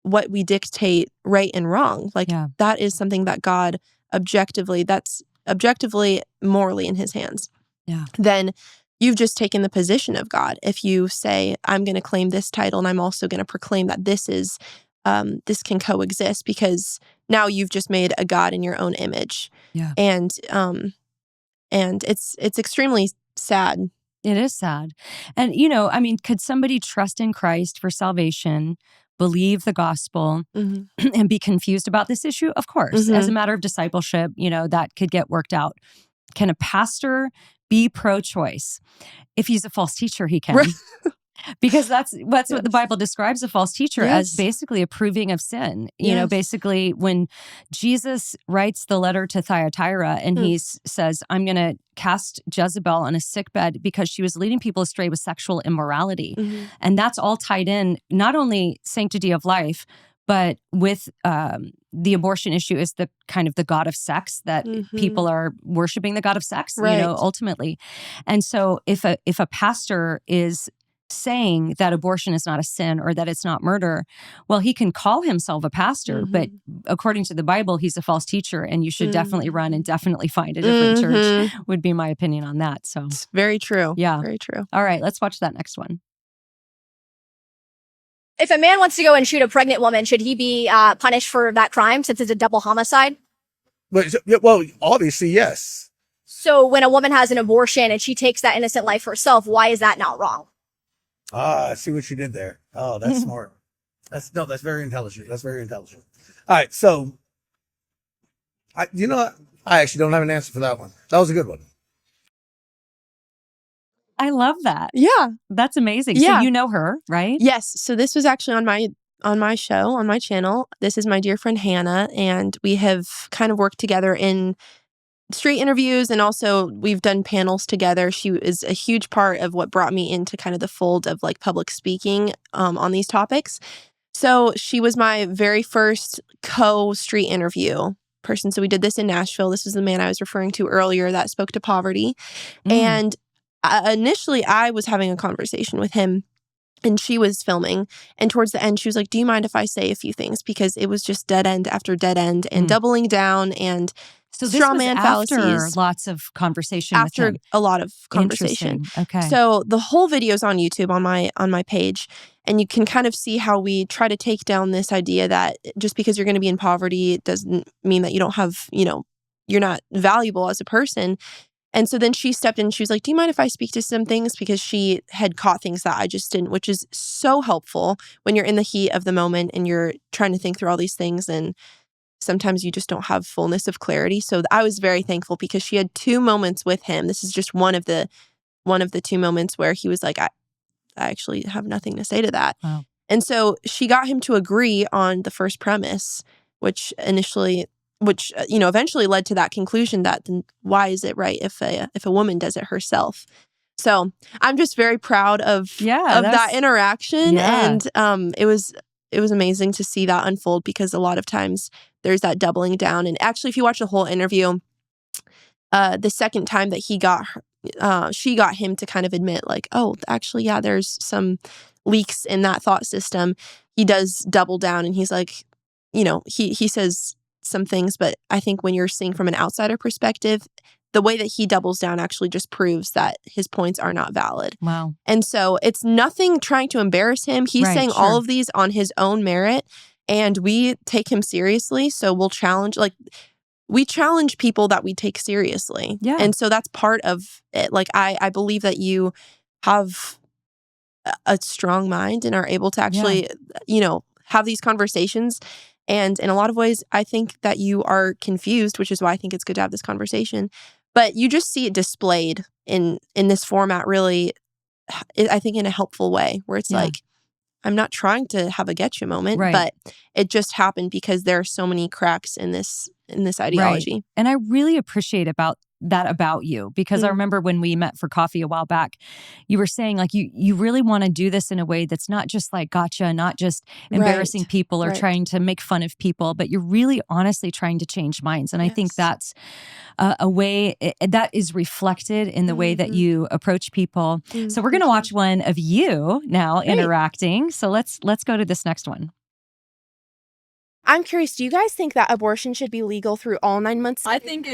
what we dictate right and wrong. That is something that God that's objectively morally in his hands. Yeah. Then you've just taken the position of God. If you say, I'm going to claim this title and I'm also going to proclaim that this can coexist, because now you've just made a God in your own image. Yeah. And it's extremely sad. It is sad. And, could somebody trust in Christ for salvation, believe the gospel, and be confused about this issue? Of course. As a matter of discipleship, that could get worked out. Can a pastor be pro-choice? If he's a false teacher, he can. Because that's what the Bible describes a false teacher as, Yes. basically approving of sin. You know, Yes. basically when Jesus writes the letter to Thyatira and he says, I'm going to cast Jezebel on a sickbed because she was leading people astray with sexual immorality. Mhm. And that's all tied in, not only sanctity of life, but with the abortion issue is the kind of the god of sex, that people are worshiping the god of sex, you know, Right. ultimately. And so if a pastor is saying that abortion is not a sin or that it's not murder, well, he can call himself a pastor, but according to the Bible, he's a false teacher, and you should definitely run and definitely find a different church, would be my opinion on that. So It's very true. yeah. Very true. All right, let's watch that next one. If a man wants to go and shoot a pregnant woman, should he be punished for that crime since it's a double homicide? Well, obviously, yes. So when a woman has an abortion and she takes that innocent life herself, why is that not wrong? I see what you did there. Oh, that's smart. That's very intelligent. That's very intelligent. All right, so I actually don't have an answer for that one. That was a good one. I love that. Yeah. That's amazing. Yeah. So you know her, right? Yes. So this was actually on my show, on my channel. This is my dear friend Hannah, and we have kind of worked together in street interviews, and also we've done panels together. She is a huge part of what brought me into kind of the fold of like public speaking on these topics. So she was my very first co-street interview person. So we did this in Nashville. This was the man I was referring to earlier that spoke to poverty. And initially I was having a conversation with him, and she was filming. And towards the end, she was like, do you mind if I say a few things? Because it was just dead end after dead end and doubling down and so this straw was man after fallacies. lots of conversation After with him. a lot of conversation. Interesting. Okay. So the whole video is on YouTube on my page, and you can kind of see how we try to take down this idea that just because you're going to be in poverty, it doesn't mean that you don't have, you're not valuable as a person. And so then she stepped in and she was like, do you mind if I speak to some things? Because she had caught things that I just didn't, which is so helpful when you're in the heat of the moment and you're trying to think through all these things. And sometimes you just don't have fullness of clarity. So I was very thankful because she had 2 moments with him. This is just one of the 2 moments where he was like, I actually have nothing to say to that. Wow. And so she got him to agree on the first premise, which eventually led to that conclusion that then why is it right if a woman does it herself? So I'm just very proud of that interaction. Yeah. And it was amazing to see that unfold, because a lot of times there's that doubling down. And actually, if you watch the whole interview, the second time that she got him to kind of admit like, oh, actually, yeah, there's some leaks in that thought system. He does double down, and he's like, he says some things, but I think when you're seeing from an outsider perspective, the way that he doubles down actually just proves that his points are not valid. Wow. And so it's nothing trying to embarrass him. He's saying all of these on his own merit, and we take him seriously. So we'll challenge people that we take seriously. Yeah. And so that's part of it. Like, I believe that you have a strong mind and are able to actually, have these conversations. And in a lot of ways, I think that you are confused, which is why I think it's good to have this conversation. But you just see it displayed in this format, really, I think, in a helpful way, where it's like, I'm not trying to have a getcha moment, but it just happened because there are so many cracks in this ideology. Right. And I really appreciate about you, because I remember when we met for coffee a while back, you were saying like you really want to do this in a way that's not just like gotcha, not just embarrassing people or trying to make fun of people, but you're really honestly trying to change minds. And I think that's a way that is reflected in the way that you approach people. So we're going to watch one of you now interacting. So let's go to this next one. I'm curious, do you guys think that abortion should be legal through all 9 months? I think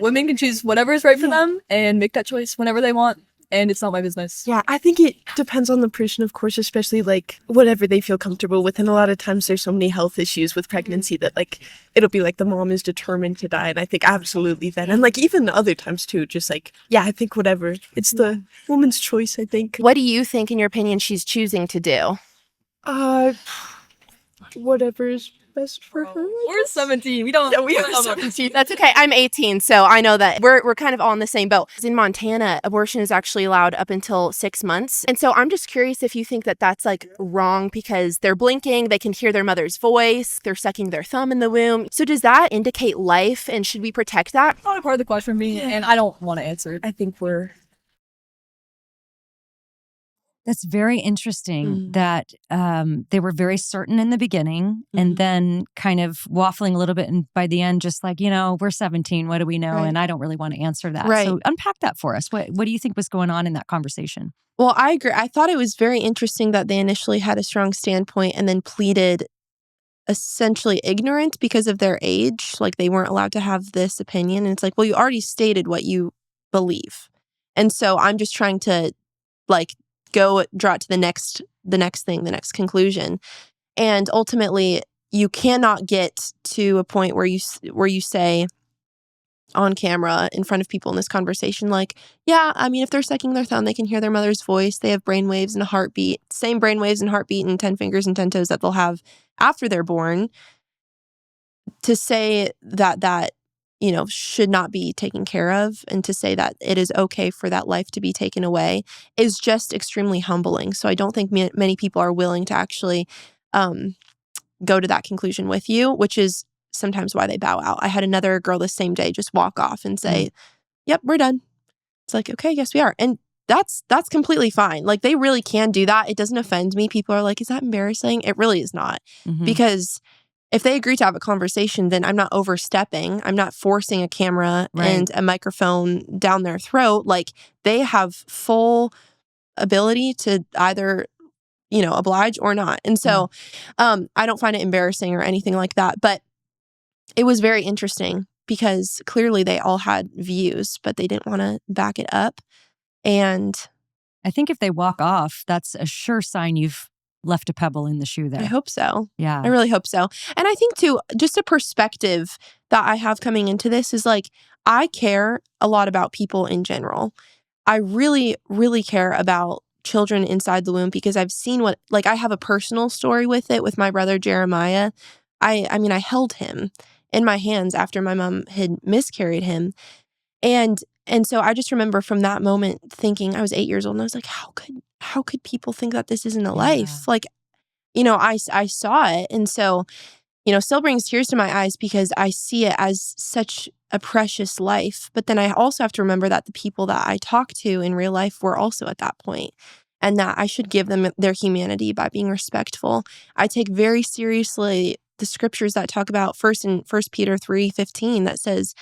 women can choose whatever is right for them and make that choice whenever they want, and it's not my business. Yeah, I think it depends on the person, of course, especially like whatever they feel comfortable with. And a lot of times there's so many health issues with pregnancy that like it'll be like the mom is determined to die. And I think absolutely then. And like even other times too, just like, yeah, I think whatever. It's the woman's choice, I think. What do you think, in your opinion, she's choosing to do? whatever's best for her. We're 17. We don't. Yeah, we don't are know about 17. That's okay. I'm 18, so I know that we're kind of all in the same boat. In Montana, abortion is actually allowed up until 6 months. And so I'm just curious if you think that that's like wrong because they're blinking, they can hear their mother's voice, they're sucking their thumb in the womb. So does that indicate life and should we protect that? It's not a part of the question for me, and I don't want to answer it. I think we're That's very interesting that they were very certain in the beginning and then kind of waffling a little bit. And by the end, just like, we're 17. What do we know? Right. And I don't really want to answer that. Right. So unpack that for us. What do you think was going on in that conversation? Well, I agree. I thought it was very interesting that they initially had a strong standpoint and then pleaded essentially ignorant because of their age. Like they weren't allowed to have this opinion. And it's like, well, you already stated what you believe. And so I'm just trying to like go draw it to the next thing, the next conclusion. And ultimately, you cannot get to a point where you say on camera in front of people in this conversation, like, yeah, I mean, if they're sucking their thumb, they can hear their mother's voice. They have brainwaves and a heartbeat, same brainwaves and heartbeat and 10 fingers and 10 toes that they'll have after they're born. To say that should not be taken care of and to say that it is okay for that life to be taken away is just extremely humbling. So I don't think many people are willing to actually go to that conclusion with you, which is sometimes why they bow out. I had another girl the same day just walk off and say, yep, we're done. It's like, okay, yes, we are. And that's completely fine. Like they really can do that. It doesn't offend me. People are like, is that embarrassing? It really is not. Because if they agree to have a conversation, then I'm not overstepping. I'm not forcing a camera and a microphone down their throat. Like they have full ability to either, oblige or not. And so I don't find it embarrassing or anything like that. But it was very interesting because clearly they all had views, but they didn't want to back it up. And I think if they walk off, that's a sure sign you've left a pebble in the shoe there. I hope so. Yeah. I really hope so. And I think too, just a perspective that I have coming into this is like, I care a lot about people in general. I really, really care about children inside the womb because I've seen I have a personal story with it with my brother Jeremiah. I mean, I held him in my hands after my mom had miscarried him. And so I just remember from that moment thinking, I was 8 years old and I was like, how could people think that this isn't a life? Like, I saw it. And so, still brings tears to my eyes because I see it as such a precious life. But then I also have to remember that the people that I talk to in real life were also at that point and that I should give them their humanity by being respectful. I take very seriously the scriptures that talk about first Peter 3:15 that says,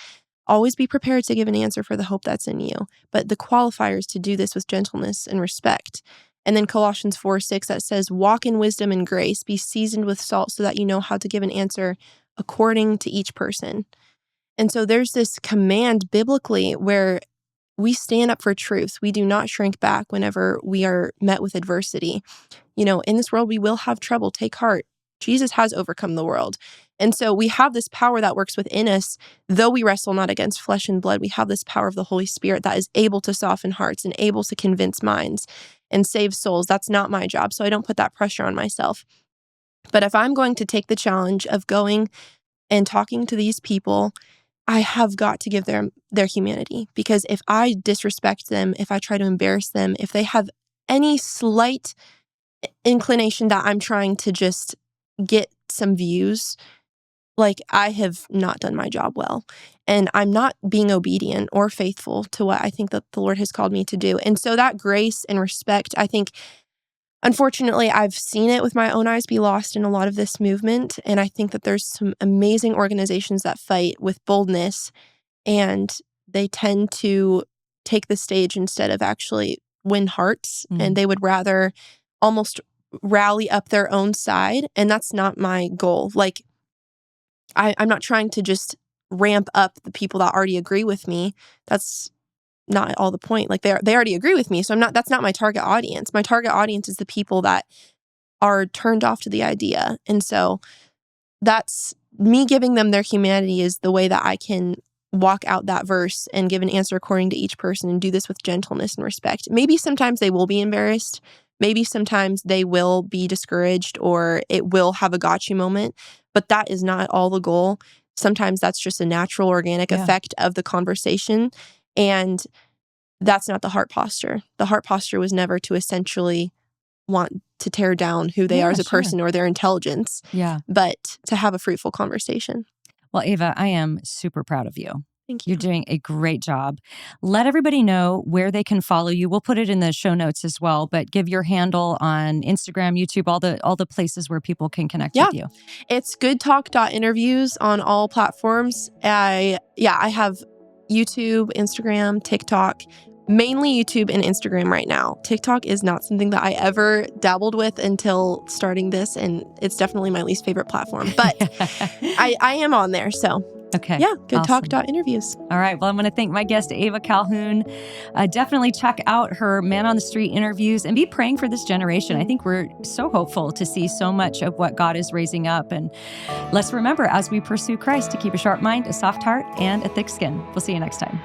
always be prepared to give an answer for the hope that's in you. But the qualifier is to do this with gentleness and respect. And then Colossians 4:6 that says, walk in wisdom and grace, be seasoned with salt so that you know how to give an answer according to each person. And so there's this command biblically where we stand up for truth. We do not shrink back whenever we are met with adversity. In this world, we will have trouble. Take heart. Jesus has overcome the world. And so we have this power that works within us. Though we wrestle not against flesh and blood, we have this power of the Holy Spirit that is able to soften hearts and able to convince minds and save souls. That's not my job, so I don't put that pressure on myself. But if I'm going to take the challenge of going and talking to these people, I have got to give them their humanity. Because if I disrespect them, if I try to embarrass them, if they have any slight inclination that I'm trying to just get some views, like I have not done my job well. And I'm not being obedient or faithful to what I think that the Lord has called me to do. And so that grace and respect, I think, unfortunately, I've seen it with my own eyes be lost in a lot of this movement. And I think that there's some amazing organizations that fight with boldness and they tend to take the stage instead of actually win hearts. And they would rather almost rally up their own side. And that's not my goal. Like, I'm not trying to just ramp up the people that already agree with me. That's not all the point. Like they already agree with me. So that's not my target audience. My target audience is the people that are turned off to the idea. And so that's me giving them their humanity is the way that I can walk out that verse and give an answer according to each person and do this with gentleness and respect. Maybe sometimes they will be embarrassed, maybe sometimes they will be discouraged or it will have a gotcha moment, but that is not all the goal. Sometimes that's just a natural, organic effect of the conversation. And that's not the heart posture. The heart posture was never to essentially want to tear down who they are as a person or their intelligence, but to have a fruitful conversation. Well, Ava, I am super proud of you. Thank you. You're doing a great job. Let everybody know where they can follow you. We'll put it in the show notes as well, but give your handle on Instagram, YouTube, all the places where people can connect with you. It's goodtalk.interviews on all platforms. I have YouTube, Instagram, TikTok, mainly YouTube and Instagram right now. TikTok is not something that I ever dabbled with until starting this, and it's definitely my least favorite platform, but I am on there. So okay. Yeah, Awesome. goodtalk.interviews. All right. Well, I'm going to thank my guest, Ava Calhoun. Definitely check out her Man on the Street interviews and be praying for this generation. I think we're so hopeful to see so much of what God is raising up. And let's remember, as we pursue Christ, to keep a sharp mind, a soft heart, and a thick skin. We'll see you next time.